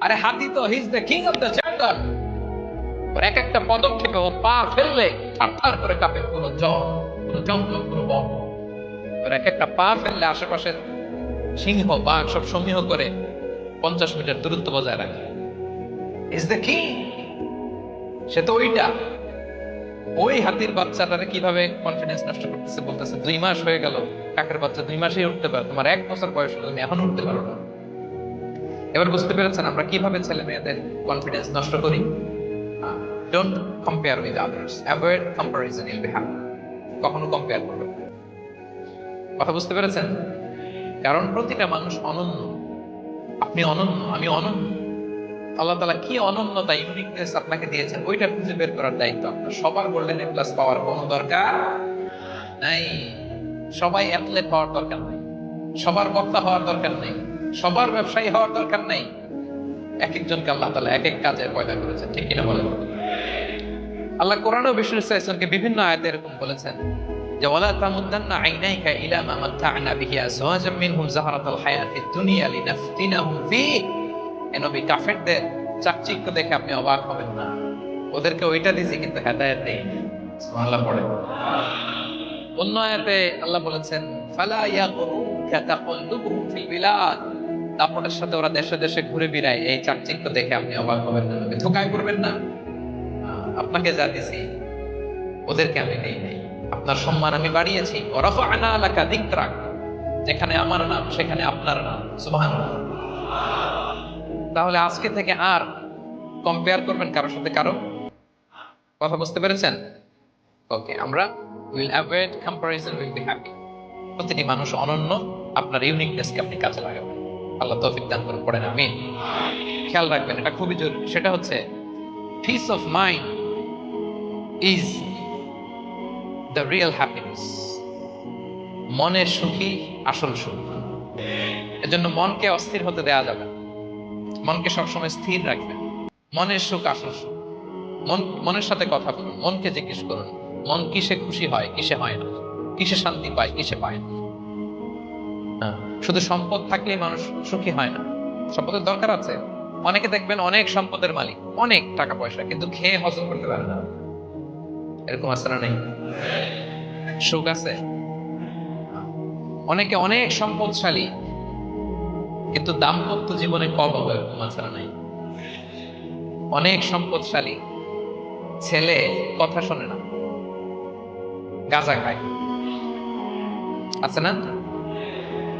আরে হাতি তো he is the king of the jungle. ওর এক একটা পদক্ষেপে ও পা ফেললে থারথার করে কাঁপে পুরো জঙ্গল, পুরো বন। ওর এক একটা পা ফেললে আশেপাশে সিংহ, বাঘ সব সমীহ করে 50 মিটার দূরত্ব বজায় রাখে। Is the king. সে তো ওইটা। ওই হাতির বাচ্চাটারে কিভাবে কনফিডেন্স নষ্ট করতেছে, বলতেছে 2 মাস হয়ে গেল, কাকের বাচ্চা 2 মাসেই উঠতে পারে, তোমার 1 বছর বয়স হলো, তুমি এখন উঠতে পারো না। এবার বুঝতে পেরেছেন আমরা কিভাবে ছেলে মেয়েদের কনফিডেন্স নষ্ট করি? Don't compare with others, avoid comparison, I'll be happy. কখনো কম্পেয়ার করবেন না। কথা বুঝতে পেরেছেন? কারণ প্রতিটা মানুষ অনন্য। আপনি অনন্য, আমি অনন্য। আল্লাহ তাআলা কি অনন্যতা, ইউনিকনেস আপনাকে দিয়েছেন, ওইটা খুঁজে বের করার দায়িত্ব আপনার। সবার গোল্ডেন এ প্লাস পাওয়ার কোনো দরকার নাই, সবাই অ্যাথলেট হওয়ার দরকার নাই, সবার বক্তা হওয়ার দরকার নেই, সবার ব্যবসায়ী হওয়ার দরকার নেই। এক একজনকে আল্লাহ তাআলা এক এক কাজে পয়দা করেছেন, ঠিক কিনা বলেন? আল্লাহ কোরআনে বিষ্ণু ইসলামকে বিভিন্ন আয়াতে এরকম বলেছেন যে, ওয়ালা তামুদ্দান্না আইনাইকা ইলা মা মাত্তা'না বিহি আজওয়াজাম মিনহুম যাহরাতাল হায়াতিদ দুনিয়া লিনাফতিনাহুম ফীহি। এ নবী, কাফেরদের চাকচিক্য দেখে আপনি অবাক হবেন না, ওদেরকে ওইটা দিয়েছি কিন্তু হেদায়েত দেয়নি। সুবহানাল্লাহ পড়ে। অন্য আয়াতে আল্লাহ বলেছেন, ফালা ইয়াগুরুকা তাকাল্লুবুহুম ফিল বিলাদ। দাপটের সাথে ওরা দেশে দেশে ঘুরে বেড়ায়, এই চাকচিক্য দেখে আপনি অবাক হবেন না, ধোকায় পড়বেন না। আপনাকে যা দিছি ওদেরকে আমি দেই নাই। আপনার সম্মান আমি বাড়িয়েছি। ওয়ারাফা'না লাকা যিকরাক, যেখানে আমার নাম সেখানে আপনার নাম। সুবহানাল্লাহ। তাহলে আজকে থেকে আর কম্পেয়ার করবেন কারোর সাথে কারো। কথা বুঝতে পেরেছেন? ওকে, আমরা will avoid comparison, will be happy. প্রতিটি মানুষ অনন্য, আপনার ইউনিকনেসকে আপনি কাজে লাগাবেন। আল্লাহ তৌফিক দান করুন, পড়েন আমিন। খেয়াল রাখবেন, এটা খুবই জরুরি। সেটা হচ্ছে piece of mind is the real happiness. মনের সুখী আসল সুখ। এজন্য মনকে অস্থির হতে দেয়া যাবে না, মনকে সবসময় স্থির রাখবেন। মনের সুখ আসল সুখ। মনের সাথে কথা বলুন, মনকে জিজ্ঞেস করুন মন কিসে খুশি হয়, কিসে হয় না, কিসে শান্তি পায়, কিসে পায় না। শুধু সম্পদ থাকলেই মানুষ সুখী হয় না, সম্পদের দরকার আছে। অনেকে দেখবেন অনেক সম্পদের মালিক, অনেক টাকা পয়সা, কিন্তু খেয়ে হজম করতে পারে না। এরকম আছে না? নেই? সুখ আছে। অনেকে অনেক সম্পদশালী, কিন্তু দাম্পত্য জীবনে কম হবে, এরকম আছে না? নাই? অনেক সম্পদশালী ছেলে কথা শোনে না, গাঁজা খায়, আছে না?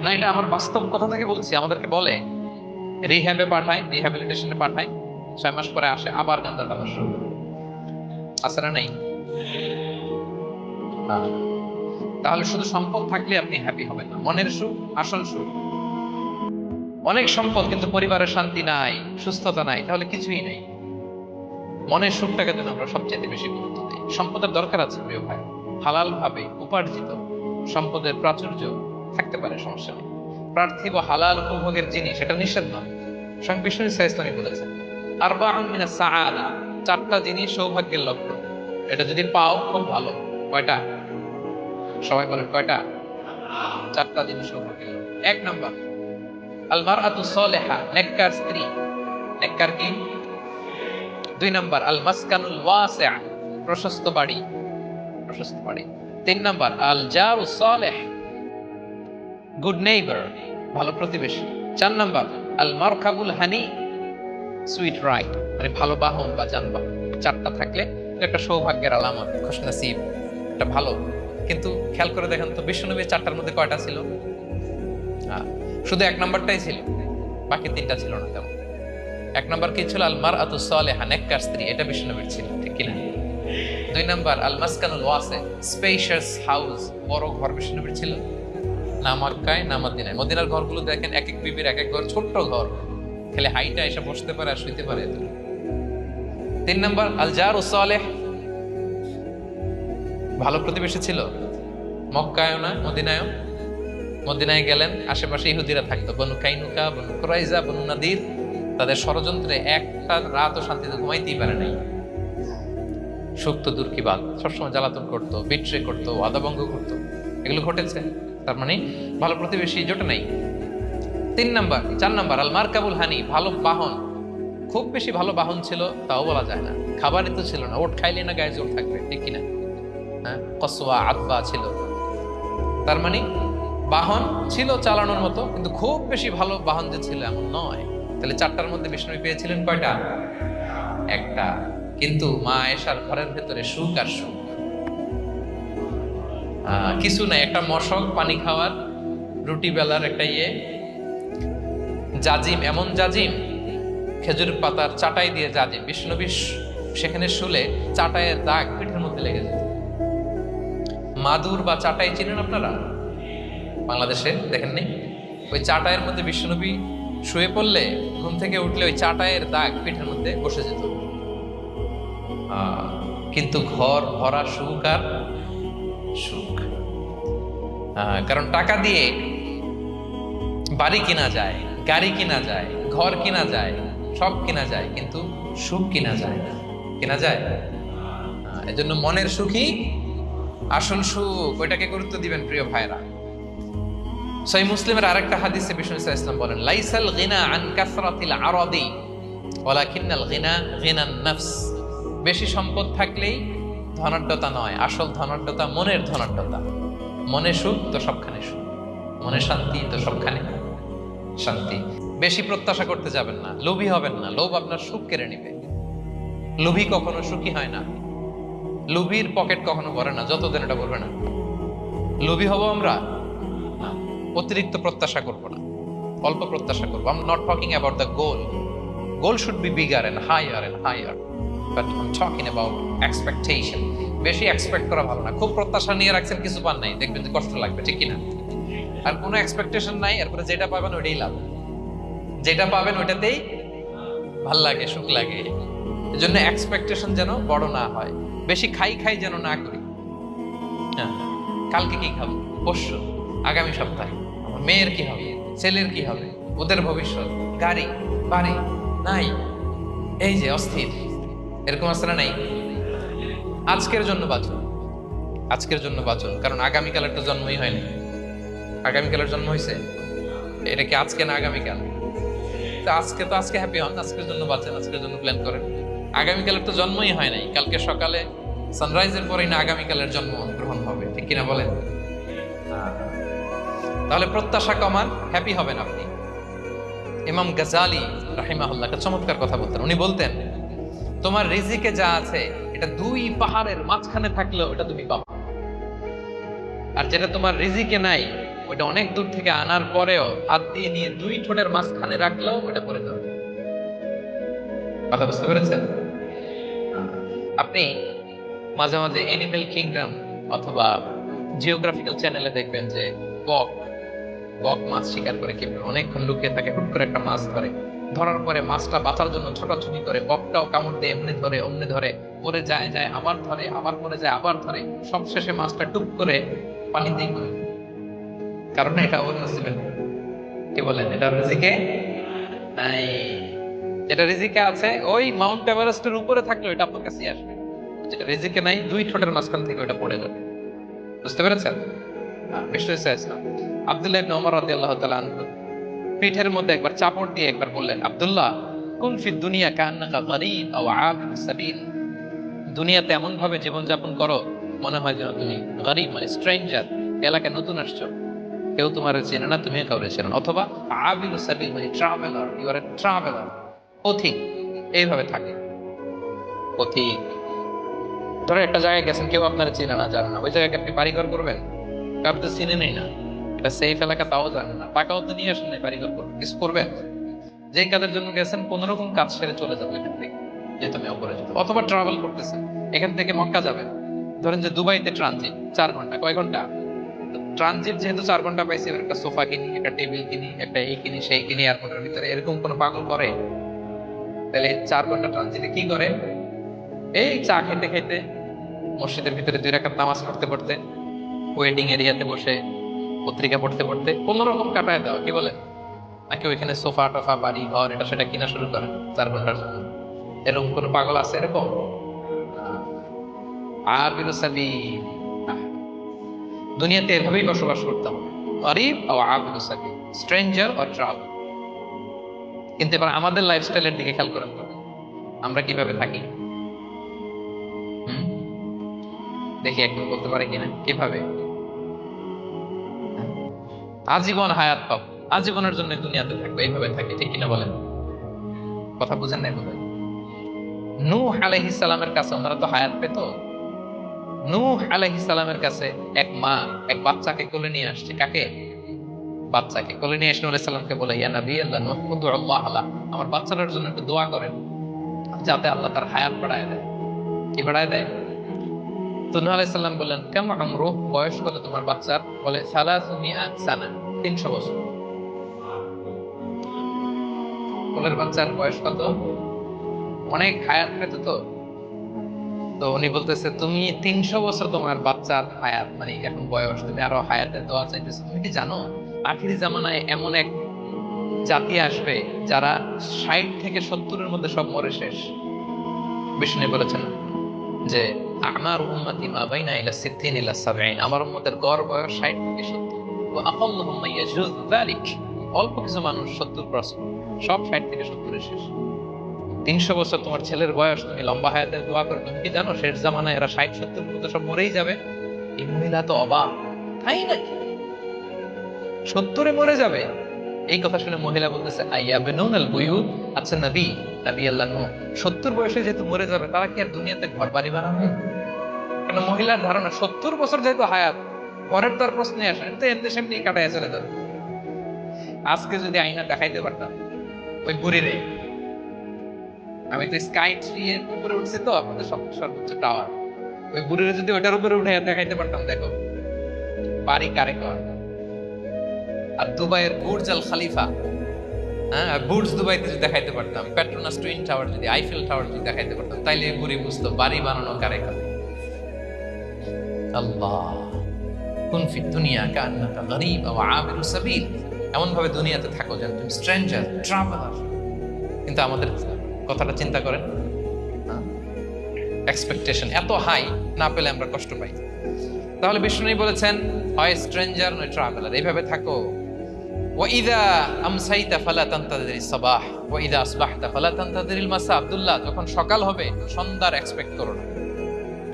না, এটা আমার বাস্তব কথা থেকে বলছি। আমাদেরকে বলে রিহ্যাবে পাঠায়, রিহ্যাবিলিটেশনে পাঠায়, 6 মাস পরে আসে আবার গাঁজা খাওয়া শুরু। আছে না? নাই? তাহলে শুধু সম্পদ থাকলে আপনি হ্যাপি হবেন না। মনের সুখ আসল সুখ। অনেক সম্পদ কিন্তু পরিবারের শান্তি নাই, সুস্থতা নাই, তাহলে কিছুই নাই। মনের সুখটাকে যেন আমরা সবচেয়ে বেশি গুরুত্ব দিই। সম্পদের দরকার আছে প্রিয় ভাই, হালাল ভাবে উপার্জিত সম্পদের প্রাচুর্য থাকতে পারে, সমস্যা নেই। পার্থিব হালাল উপভোগের জিনিস, এটা নিষেধ নয়। স্বয়ং বিষ্ণু ইসলামী বলেছেন আরবাউন মিনাস সাআদা, 4টা জিনিস সৌভাগ্যের লক্ষণ। এটা যদি পাও খুব ভালো। কয়টা? সবাই বলেন কয়টা? 4টা জিনিস সৌভাগ্যের লক্ষণ। 1 নাম্বার আল মারআতু সালিহা, নেককার স্ত্রী। নেককার কি? 2 নাম্বার আল মাসকানুল ওয়াসিআ, প্রশস্ত বাড়ি, প্রশস্ত বাড়ি। 3 নাম্বার আল জারু সালিহ, গুড নেইবার, ভালো প্রতিবেশী। 4 নাম্বার আল মারকাবুল হানি, সুইট রাইড, মানে ভালো বাহন বা যানবাহন। 4টা থাকলে একটা সৌভাগ্যের আলামত, খুশনসিব, এটা ভালো। কিন্তু খেয়াল করে দেখেন তো, বিশ্বনবীর 4টার মধ্যে কয়টা ছিল? শুধু 1 নাম্বারটাই ছিল, বাকি 3টা ছিল না। তেমন 1 নাম্বার কি ছিল? আল মারআতু সালিহা, নেককার স্ত্রী, এটা বিশ্বনবীর ছিল, ঠিক কিনা? 2 নাম্বার আল মাসকানুল ওয়াসি, স্পেশিয়াস হাউস, বড় ঘর, বিশ্বনবীর ছিল না মক্কায় না মদিনায়। মদিনার ঘরগুলো দেখেন এক এক বিবির এক এক ঘর, ছোট্ট ঘর, খেলে হাইটা এসে বসতে পারে আর শুইতে পারে। 3 নাম্বার আল জারু সালিহ, ভালো প্রতিবেশী ছিল। মক্কায়ও না মদিনায়ও। মদিনায় গেলেন, আশেপাশে ইহুদিরা থাকতো, বনু কাইনুকা, বনু কুরাইজা, বনু নাদির। তাদের ষড়যন্ত্রে একটা রাতও শান্তিতে ঘুমাইতেই পারে নাই। সুখ তো দূর কি বাদ, সবসময় জ্বালাতন করতো, বিট্রে করতো, ওয়াদাভঙ্গ করতো, এগুলো ঘটেছে। তার মানে ভালো প্রতিবেশী জোটে নাই। 4 নাম্বার আল মারকাবুল হানি, ভালো বাহন। খুব বেশি ভালো বাহন ছিল তাও বলা যায় না, খাবারই তো ছিল না। ওট খাইলে না গায়ে জোর থাকবে, ঠিক কিনা? হ্যাঁ, কসওয়া আদবা ছিল। তার মানে বাহন ছিল চালানোর মতো, কিন্তু খুব বেশি ভালো বাহন যে ছিল এমন নয়। তাহলে 4টার মধ্যে বিষ্ণু পেয়েছিলেন কয়টা? 1টা। কিন্তু মা আয়েশার ঘরের ভেতরে সুখ আর সুখ, কিছু নাই। একটা মশক, পানি খাওয়ার, রুটি বেলার একটা জাজিম, এমন জাজিম, খেজুর পাতার চাটাই দিয়ে জাজিম। বিষ্ণুনবী সেখানে শুলে চাটাইয়ের দাগ পিঠের মধ্যে লেগে যেত। মাদুর বা চাটাই চিনেন আপনারা? বাংলাদেশে দেখেননি? ওই চাটাইয়ের মধ্যে বিষ্ণুনবী শুয়ে পড়লে, ঘুম থেকে উঠলে ওই চাটাইয়ের দাগ পিঠের মধ্যে বসে যেত। কিন্তু ঘর ভরা সুখ আর সুখ। কারণ টাকা দিয়ে বাড়ি কিনা যায়, গাড়ি কিনা যায়, ঘর কিনা যায়, সব কিনা যায়, কিন্তু সুখ কিনা যায় না। কিনা যায়? এজন্য মনের সুখই আসল সুখ, ওইটাকে গুরুত্ব দিবেন প্রিয় ভাইরা। সহিহ মুসলিমের আরেকটা হাদিসে বিষ্ণু ইসলাম বলেন লাইসাল গিনা আন কাসরাতিল আরাদি ওয়ালাকিন্নাল গিনা গিনান নফস। বেশি সম্পদ থাকলেই ধনাঢ্যতা নয়, আসল ধনাঢ্যতা মনের ধনাঢ্যতা। মনে সুখ তো সবখানে সুখ, মনে শান্তি তো সবখানে শান্তি। বেশি প্রত্যাশা করতে যাবেন না, লোভী হবেন না। লোভ আপনার সুখ কেড়ে নিবে। লোভী কখনো সুখী হয় না। লোভীর পকেট কখনো ভরে না যতদিন এটা ভরবে না। লোভী হব আমরা না। অতিরিক্ত প্রত্যাশা করব না, অল্প প্রত্যাশা করবো। I'm not talking about the goal. Goal should be bigger and higher. But I'm talking about expectation. বেশি এক্সপেক্ট করা ভালো না। খুব প্রত্যাশা নিয়ে রাখছেন, কিছু পান নাই, দেখবেন যে কষ্ট লাগবে, ঠিক কিনা? আর কোনো এক্সপেকটেশন নাই, এরপরে যেটা পাবেন ওইটাই লাভ। যেটা পাবেন ওইটাতেই ভাল লাগে, সুখ লাগে। এজন্য এক্সপেকটেশন যেন বড় না হয়। বেশি খাই যেন না করি। হ্যাঁ, কালকে কি খাবো, পরশু, আগামী সপ্তাহে আমার মেয়ের কি হবে, ছেলের কি হবে, ওদের ভবিষ্যৎ, গাড়ি বাড়ি নাই, এই যে অস্থির, এরকম আসলে নাই। আজকের জন্য বাঁচুন, আজকের জন্য বাঁচুন, কারণ আগামীকালের তো জন্মই হয়নি। আগামীকালের জন্ম হয়েছে, এটা কি আজকে না আগামীকাল? তো আজকে হ্যাপি হন, আজকের জন্য বাঁচেন, আজকের জন্য প্ল্যান করেন। আগামীকালের তো জন্মই হয় নাই। কালকে সকালে সানরাইজের পরেই না আগামীকালের জন্ম গ্রহণ হবে, ঠিক কিনা বলেন? তাহলে প্রত্যাশা কমান, হ্যাপি হবেন আপনি। ইমাম গাজালি রাহিমাহুল্লাহ একটা চমৎকার কথা বলতেন। উনি বলতেন, তোমার রিজিকে যা আছে এটা দুই পাহাড়ের মাঝখানে থাকলেও এটা তুমি পাবে, আর যেটা তোমার রিজিকে নাই ওটা অনেক দূর থেকে আনার পরেও হাত দিয়ে নিয়ে দুই ঠোঁটের মাঝখানে রাখলেও ওটা পড়ে যাবে। কথা বুঝতে পেরেছেন? আপনি মাঝে মাঝে অ্যানিমেল কিংডম অথবা জিওগ্রাফিক্যাল চ্যানেলে দেখবেন যে বক মাছ শিকার করে কিভাবে অনেকক্ষণ লুকিয়ে থাকে, হুট করে একটা মাছ ধরে, ধরার পরে মাছটা বাঁচার জন্য ছোটাছুটি করে, বকটাও কামড় দিয়ে এমনি ধরে অমনি ধরে, পরে যায় আবার ধরে, আবার পরে যায় আবার ধরে, সবশেষে মাছটা টুপ করে পানিতেই করে। কারণ এটা ওর নসিবে, কি বলেন, এটা রিজিকে নাই। যেটা রিজিকে আছে ওই মাউন্ট এভারেস্টের উপরে থাকলে এটা আপনার কাছে আসবে, যেটা রিজিকে নাই দুই ঠোঁটের মাঝখান থেকে ওটা পড়ে যাবে। বুঝতে পেরেছেন? আব্দুল্লাহ ইবনে ওমর রাদিয়াল্লাহু তাআলা আনহু পিঠের মধ্যে একবার চাপড় দিয়ে একবার বললেন, আব্দুল্লাহ, কুন ফিদ দুনিয়া কান্নাকা গরীব আও আবির সাবিল। দুনিয়াতে এমন ভাবে জীবনযাপন করো মনে হয় যেন তুমি গরীব, মানে স্ট্রেঞ্জার, এলাকায় নতুন আসছো, কেউ তোমার চেনে না, তুমি কাউরে চেনো না। অথবা আবির সাবিল, মানে traveller, you are a traveller, পথিক। এইভাবে থাকে পথিক। ধরো একটা জায়গায় গেছেন, কেউ আপনার চেনে না, জানে না, ওই জায়গায় আপনি বাড়িঘর করবেন, কারণ তো চিনে নেই না, এটা সেফ এলাকা তাও জানে না, টাকাও তো নিয়ে আসেন, বাড়িঘর করবেন, কিছু করবেন? যে কাজের জন্য গেছেন কোন রকম কাজ সেরে চলে যাবে এখান থেকে, যে তুমি অপরে যেতে। অথবা ট্রাভেল করতেছেন, এখান থেকে মক্কা যাবেন, ধরেন যে দুবাইতে ট্রানজিট 4 ঘন্টা, কয় ঘন্টা ট্রানজিট, যেহেতু 4 ঘন্টা পাইছি, এবার একটা সোফা কিনি, একটা টেবিল কিনি, একটা এই কিনি সেই কিনি এয়ারপোর্টের ভিতরে, এরকম কোন পাগল করে? তাহলে 4 ঘন্টা ট্রানজিটে কি করে? এই চা খেতে খেতে, মসজিদের ভিতরে 2 রাকাত নামাজ পড়তে পড়তে, ওয়েডিং এরিয়াতে বসে পত্রিকা পড়তে পড়তে কোন রকম কাটায় দাও, কি বলে? নাকি ওইখানে সোফা টোফা বাড়ি ঘর এটা সেটা কিনা শুরু করেন 4 ঘন্টার জন্য? এরকম কোন পাগল আছে এরকম? আবিরু সাবিল, দুনিয়াতে এভাবেই বসবাস করতাম, গরীব ও আবিরু সাবিল, স্ট্রেঞ্জার অর ট্রাভেলার। কিন্তু এবার আমাদের লাইফস্টাইলের দিকে খেয়াল করেন, আমরা কিভাবে থাকি দেখি একটু বলতে পারি কিনা, কিভাবে? আজীবন হায়াত পাবো, আজীবনের জন্য দুনিয়াতে থাকবো, এইভাবে থাকে, ঠিক কিনা বলেন? কথা বুঝেন নাই বোধহয়। নূহ আলাইহিস সালামের কাছে ওনারা তো হায়াত পেত। নূহ আলাইহিস সালামের কাছে এক মা এক বাচ্চাকে কোলে নিয়ে আসছে। কাকে? বাচ্চাকে কোলে নিয়ে এসে নূহ আলাইহিস সালামকে বলে, ইয়া নবী আল্লাহ, নূহ উদুল্লাহ আলা, আমার বাচ্চাটার জন্য একটু দোয়া করেন যাতে আল্লাহ তার হায়াত বাড়ায় দেয়। কি বাড়ায় দেয়? তো নূহ আলাইহিস সালাম বললেন, কেম আমরু, বয়স কত তোমার বাচ্চার? বলে 300 সানা, 300 বছর। কোলের বাচ্চার বয়স কত? অনেক হায়াত পেত তো। তো উনি বলতেছে, তুমি 300 বছর তোমার বাচ্চার হায়াত, মানে এখন বয়স, তুমি আরো হায়াতের দোয়া চাইতেছো। তুমি কি জানো আখিরি জামানায় এমন এক জাতি আসবে যারা 60 থেকে 70-এর মধ্যে সব মরে শেষ। বিষ্ণু বলেছেন যে আমার উম্মতি মা বাইনা ইলা 60 ইলা 70, আমার উম্মতের গড় বয়স 60 থেকে 70। ওয়া আকাল্লুহুম ইয়াজুজ যালিক, অল্প কিছু মানুষ 70+, সব 60 থেকে 70-এ শেষ। 300 বছর তোমার ছেলের বয়স, তুমি লম্বা হায়াতের দোয়া করো। তুমি কি জানো শেষ জামানায় এরা 60-70-এর মধ্যে সব মরেই যাবে? এই মহিলা তো অবাক, তাই নাকি 70-এ মরে যাবে? এই কথা শুনে মহিলা বলতেছে আইয়াবনুনাল বুয়ুত, আচ্ছা নবী, নবী আল্লাহ নূহ 70 বয়সে যেহেতু মরে যাবে, তারা কি আর দুনিয়াতে ঘর বাড়ি বানাবে? কারণ মহিলার ধারণা 70 বছর যেহেতু হায়াত, ঘরের তো আর প্রশ্নই আসে না, তো এমনি সেমনি কাটায় চলে যাবে। আজকে যদি আয়না দেখাইতে পারতাম ওই বুড়িরে, আমি তো স্কাই ট্রি এর উপরে উঠছি, তো আপনাদের সর্বোচ্চ টাওয়ার, ওই বুড়িরে যদি ওটার উপরে উঠে দেখাইতে পারতাম, দেখো বাড়ি কারে কর। আর দুবাইয়ের বুর্জ আল খালিফা, হ্যাঁ, আর বুর্জ দুবাইতে যদি দেখাইতে পারতাম, পেট্রোনাস টুইন টাওয়ার যদি, আইফেল টাওয়ার যদি দেখাইতে পারতাম, তাইলে বুড়ি বুঝতো বাড়ি বানানো কারে করে। আল্লাহ, কুন ফি দুনিয়া কান্নাকা গরীব ওয়া আবিরু সাবিল, এমন ভাবে দুনিয়াতে থাকো যেন তুমি স্ট্রেঞ্জার, ট্রাভেলার। কিন্তু আমাদের কথাটা চিন্তা করেন, এক্সপেকটেশন এত হাই, না পেলে আমরা কষ্ট পাই। তাহলে বিষ্ণু বলেছেন হয় স্ট্রেঞ্জার নয় ট্রাভেলার, এইভাবে থাকো। ওয়াইদা আমসাইতা ফালা তানতাযিরিস সাবাহ ওয়াইদা আসবাহতা ফালা তানতাযিরিল মাসা। আব্দুল্লাহ, যখন সকাল হবে সন্ধ্যার এক্সপেক্ট করো না,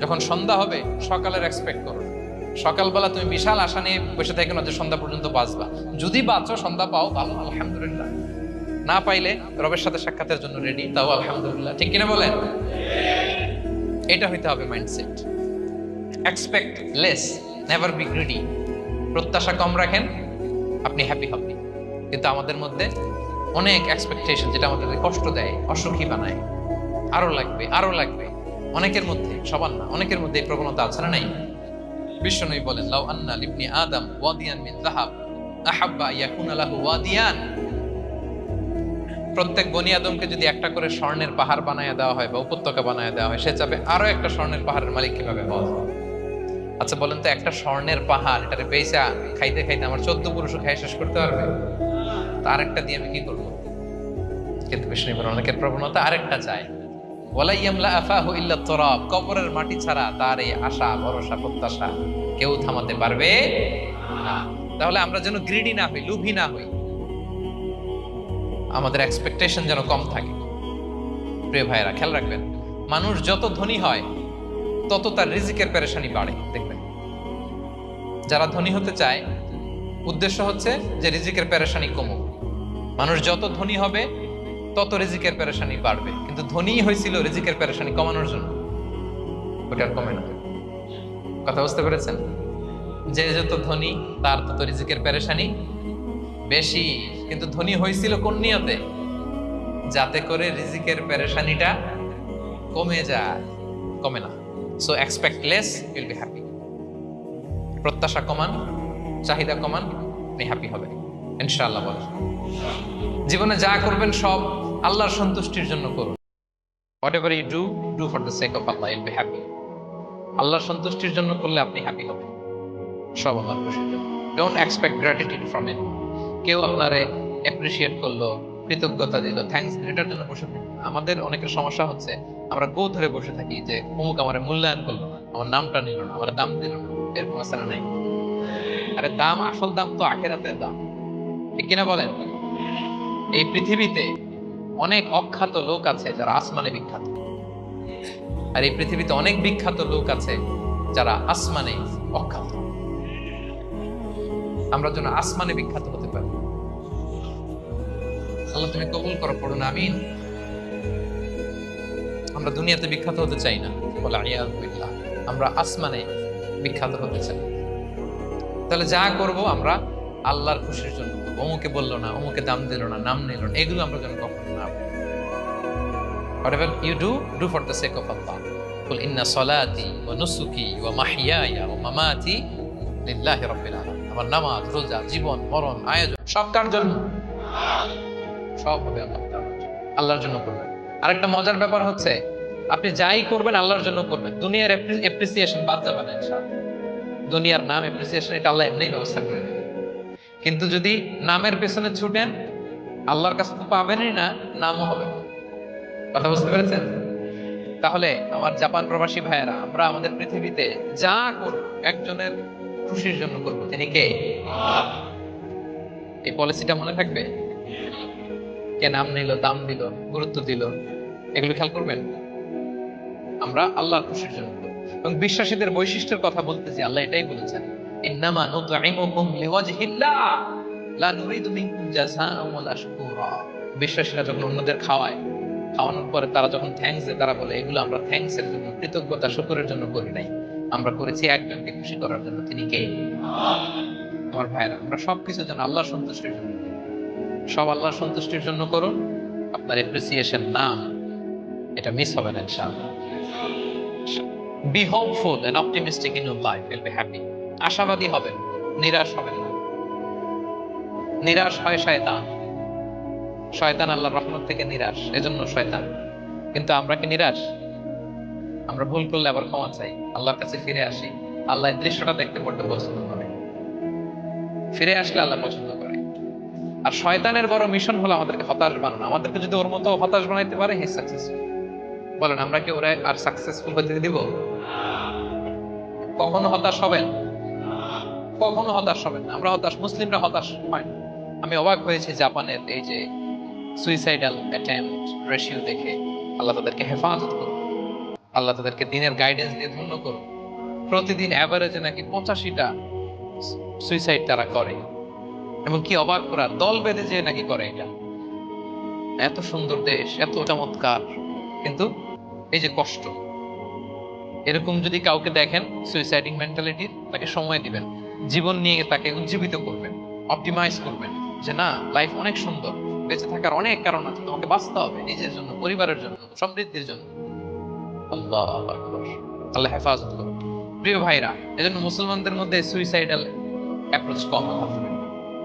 যখন সন্ধ্যা হবে সকালের এক্সপেক্ট করো না। সকালবেলা তুমি বিশাল আশা নিয়ে বসে থাকো না যে সন্ধ্যা পর্যন্ত বাঁচবা। যদি বাঁচো, সন্ধ্যা পাও, ভালো, আলহামদুলিল্লাহ। না পাইলে রবের সাথে সাক্ষাতের জন্য রেডি, তাও আলহামদুলিল্লাহ। ঠিক কিনা বলেন? এটা হইতে হবে mindset. Expect less, never be greedy. প্রত্যাশা কম রাখেন, আপনি হ্যাপি হবেন। কিন্তু আমাদের মধ্যে অনেক এক্সপেকটেশন, যেটা আমাদেরকে কষ্ট দেয়, অসুখী বানায়। আরো লাগবে, আরো লাগবে। অনেকের মধ্যে, সবার না, অনেকের মধ্যে এই প্রবণতা আছে না নাই? বিশ্বনবী বলেন, লাউ আন্না লিবনি আদম ওয়াদিয়ান মিন যাহাব আহাব্বা ইয়াকুনা লাহু ওয়াদিয়ান। প্রত্যেক বনি আদমকে যদি একটা করে স্বর্ণের পাহাড় বানায় দেওয়া হয় বা উপত্যকা বানায় দেওয়া হয়, সে চাবে আরো একটা স্বর্ণের পাহাড়ের মালিক কিভাবে হওয়া যায়। আচ্ছা বলেন তো, একটা স্বর্ণের পাহাড়, এটারে বেচা খাইতে খাইতে আমার 14 পুরুষও খাই শেষ করতে পারবে? আরেকটা দিয়ে আমি কি করবো? কিন্তু বিষ্ণু বলেন, অনেকের প্রবণতা আরেকটা চায়। ওয়ালা ইয়ামলা আফাহু ইল্লা তুরাব, কবরের মাটি ছাড়া তার এই আশা, ভরসা, প্রত্যাশা কেউ থামাতে পারবে না। তাহলে আমরা যেন গ্রিডি না হই, লোভী না হই, আমাদের এক্সপেকটেশন যেন কম থাকে। প্রিয় ভাইয়েরা, খেয়াল রাখবেন, মানুষ যত ধনী হয় তত তার রিজিকের পেরেশানি বাড়ে। দেখবেন, যারা ধনী হতে চায় উদ্দেশ্য হচ্ছে যে রিজিকের পেরেশানি কমুক। মানুষ যত ধনী হবে তত রিজিকের পেরেশানি বাড়বে। কিন্তু ধনী হয়েছিল রিজিকের পেরেশানি কমানোর জন্য, ওটা আর কমে না। কথা বুঝতে পেরেছেন? যে যত ধনী তার তত রিজিকের পেরেশানি বেশি। কিন্তু ধনী হয়েছিল কোন নিয়তে? যাতে করে রিজিকের পেরেশানিটা কমে যায়, কমে না। So expect less, will be happy. প্রত্যাশা কমান, চাহিদা কমান, আপনি হ্যাপি হবেন ইনশাআল্লাহ। বলেন, জীবনে যা করবেন সব আল্লাহর সন্তুষ্টির জন্য করুন। Whatever you do, do for the sake of Allah, you'll be happy. আল্লাহর সন্তুষ্টির জন্য করলে আপনি হ্যাপি হবেন, সব আল্লাহর খুশির জন্য। Don't expect gratitude from it. কেউ আপনারে অ্যাপ্রিশিয়েট করলো, কৃতজ্ঞতা দিল, থ্যাঙ্কস দিল, এটার জন্য বসে থাকুন। আমাদের অনেকের সমস্যা হচ্ছে, আমরা গো ধরে বসে থাকি যে অমুক আমার মূল্যায়ন করলো না, আমার নামটা নিল না, আমার দাম দিল না। এরকম আসারা নাই। আরে দাম, আসল দাম তো আখিরাতের দাম। ঠিক কিনা বলেন? এই পৃথিবীতে অনেক অখ্যাত লোক আছে যারা আসমানে বিখ্যাত, আর এই পৃথিবীতে অনেক বিখ্যাত লোক আছে যারা আসমানে অখ্যাত। আমরা যেন আসমানে বিখ্যাত হতে পারি। আল্লাহ তুমি কবুল করো, পড়ুন আমিন। আমরা দুনিয়াতে বিখ্যাত হতে চাই না, বলে আইয়াযু বিল্লাহ, আমরা আসমানে বিখ্যাত হতে চাই। তাহলে যা করব আমরা আল্লাহর খুশির জন্য করবো। অমুকে বললো না, অমুকে দাম দিল না, নাম নিল না, এগুলো আমরা যেন কখনো না। Whatever you do, do for the sake of Allah. قل إن صلاتي ونسكي ومحياي ومماتي لله رب العالمين. আমার নামাজ, রোজা, জীবন, মরণ, আয়োজন সব কার জন্য? সব হবে আল্লাহর জন্য করবেন। আরেকটা মজার ব্যাপার হচ্ছে, আপনি যাই করবেন আল্লাহর জন্য করবেন। দুনিয়ার অ্যাপ্রিসিয়েশন বাদ যাবে না ইনশাআল্লাহ। দুনিয়ার নাম, অ্যাপ্রিসিয়েশন, এটা আল্লাহ এমনিই ব্যবস্থা করে দেবে। কিন্তু যদি নামের পেছনে ছুটেন, আল্লাহর কাছে তো পাবেনই না, নামও হবে। কথা বুঝতে পেরেছেন? তাহলে আমার জাপান প্রবাসী ভাইয়েরা, আমরা আমাদের পৃথিবীতে যা করব একজনের খুশির জন্য করব। তিনি কে? এই পলিসিটা মনে থাকবে? কে নাম নিল, দাম দিল, গুরুত্ব দিল, এগুলো খেয়াল করবেন। আমরা আল্লাহর খুশির জন্য করব। এবং বিশ্বাসীদের বৈশিষ্ট্যের কথা বলতেছি, আল্লাহ এটাই বলেছেন, ইন্নামা নুতঈমুকুম লিওয়াজহিল্লাহ। লা নুরিদু মিনকুম জাযাআন ওয়ালা শুকুরা। বিশ্বাসীরা যখন অন্যদের খাওয়ায়, খাওয়ানোর পরে তারা যখন থ্যাঙ্কস দেয়, তারা বলে এগুলো আমরা থ্যাঙ্কস এর জন্য, কৃতজ্ঞতা শুকরের জন্য করি নাই, আমরা করেছি একজনকে খুশি করার জন্য। তিনি কে? আমার ভাইরা, আমরা সবকিছু যেন আল্লাহর সন্তুষ্টির জন্য, সব আল্লাহর সন্তুষ্টির জন্য করুন। আপনার এপ্রিসিয়েশন নাম এটা মিস হবে না ইনশাআল্লাহ। Be hopeful and optimistic in your life, will be happy. আশাবাদী হবেন, নিরাশ হবেন না। নিরাশ হয় শয়তান, শয়তান আল্লাহর রহমত থেকে নিরাশ, এজন্য শয়তান। কিন্তু আমরা কি নিরাশ? আমরা ভুল করলে আবার ক্ষমা চাই, আল্লাহর কাছে ফিরে আসি। আল্লাহ এই দৃশ্যটা দেখতে বড্ড পছন্দ করে, ফিরে আসলে আল্লাহ পছন্দ করে। আর শয়তানের বড় মিশন হলো আমাদেরকে হতাশ বানানো। আমাদেরকে যদি ওর মতো হতাশ বানাইতে পারে, হি সাকসেসফুল। বলেন, আমরা কি ওরা আর সাকসেসফুল হতে দিব? কখনো হতাশ হবেন? কখনো হতাশ হবেন না। আমরা হতাশ, মুসলিমরা হতাশ হয় না। আমি অবাক হয়েছি জাপানের এই যে সুইসাইডাল অ্যাটেম্পট রেশিও দেখে। আল্লাহ তাদেরকে হেফাজত করুন, আল্লাহ তাদেরকে দিনের গাইডেন্স দিয়ে ধন্য করুন। প্রতিদিন অ্যাভারেজে নাকি 85টা সুইসাইড তারা করে, এবং কি অবাক করার, দল বেঁধে যে নাকি করে। এটা এত সুন্দর দেশ, এত চমৎকার, কিন্তু এই যে কষ্ট। এরকম যদি কাউকে দেখেন সুইসাইডিং মেন্টালিটির, তাকে সময় দিবেন, জীবন নিয়ে তাকে উজ্জীবিত করবেন, অপটিমাইজ করবেন যে না, লাইফ অনেক সুন্দর, বেঁচে থাকার অনেক কারণ আছে, তোমাকে বাঁচতে হবে নিজের জন্য, পরিবারের জন্য, সমৃদ্ধির জন্য। আল্লাহ আকবার, আল্লাহ হেফাজত করুন। প্রিয় ভাইরা, এজন্য মুসলমানদের মধ্যে সুইসাইডাল অ্যাপ্রোচ কম,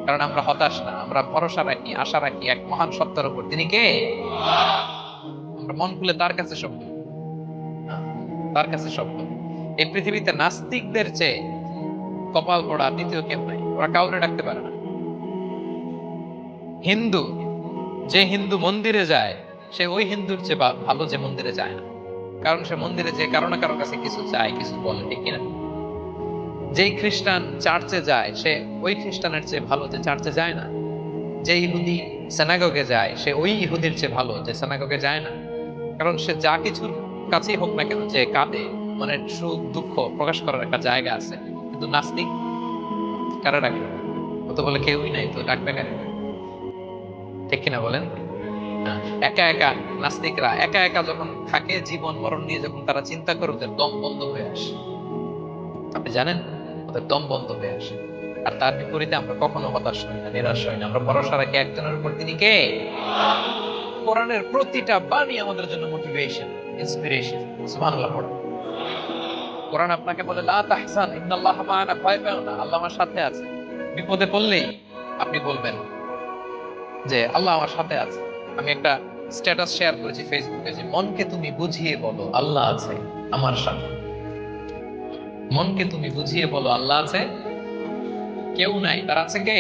কারণ আমরা হতাশ না, আমরা ভরসা রাখি, আশা রাখি এক মহান সত্তার উপর। তিনি কে? আমরা মন খুলে তার কাছে সব, তার কাছে সব। এই পৃথিবীতে নাস্তিকদের চেয়ে কপাল পড়া দ্বিতীয় কেউ নাই, ওরা কাউরে ডাকতে পারে না। হিন্দু, যে হিন্দু মন্দিরে যায়, সে ওই হিন্দুর চেয়ে ভালো যে মন্দিরে যায় না, কারণ সে মন্দিরে যে কারো না কারো কাছে কিছু চায়, কিছু বলে, ঠিক কিনা? যেই খ্রিস্টান চার্চে যায়, সে ওই খ্রিস্টানের চেয়ে ভালো যে চার্চে যায় না। যে ইহুদি সিনাগগে যায়, সে ওই ইহুদির চেয়ে ভালো যে সিনাগগে যায় না। কারণ সে যা কিছুর কাছেই হোক না কেন, যে কাঁদে, মানে সুখ দুঃখ প্রকাশ করার একটা জায়গা আছে। কিন্তু নাস্তিক কারা ডাকবে? ও তো বলে কেউই নাই, তো ডাকবে কারে? ঠিক কিনা বলেন? একা একা নাস্তিকরা একা একা যখন থাকে, জীবন মরণ নিয়ে যখন তারা চিন্তা করে, ওদের দম বন্ধ হয়ে আসে। আপনি জানেন, ওদের দম বন্ধ হয়ে আসে। আর তার বিপরীতে আমরা কখনো হতাশ হই না, নিরাশ হই না। আমরা ভরসা রাখি একজনের উপর, তিনি কে? কোরআনের প্রতিটা বাণী আমাদের জন্য মোটিভেশন, ইন্সপিরেশন। সুবহানাল্লাহ পড়ুন। কোরআন আপনাকে বলে লা তাহজান ইন্নাল্লাহা মা'ানা, ভয় পেও না, আল্লাহ আমার সাথে আছে। বিপদে পড়লেই আপনি বলবেন যে আল্লাহ আমার সাথে আছে। আমি একটা স্ট্যাটাস শেয়ার করেছি ফেসবুকে যে মনকে তুমি বুঝিয়ে বলো আল্লাহ আছে আমার সাথে। মনকে তুমি বুঝিয়ে বলো আল্লাহ আছে, কেউ নাই, তার আছে কে?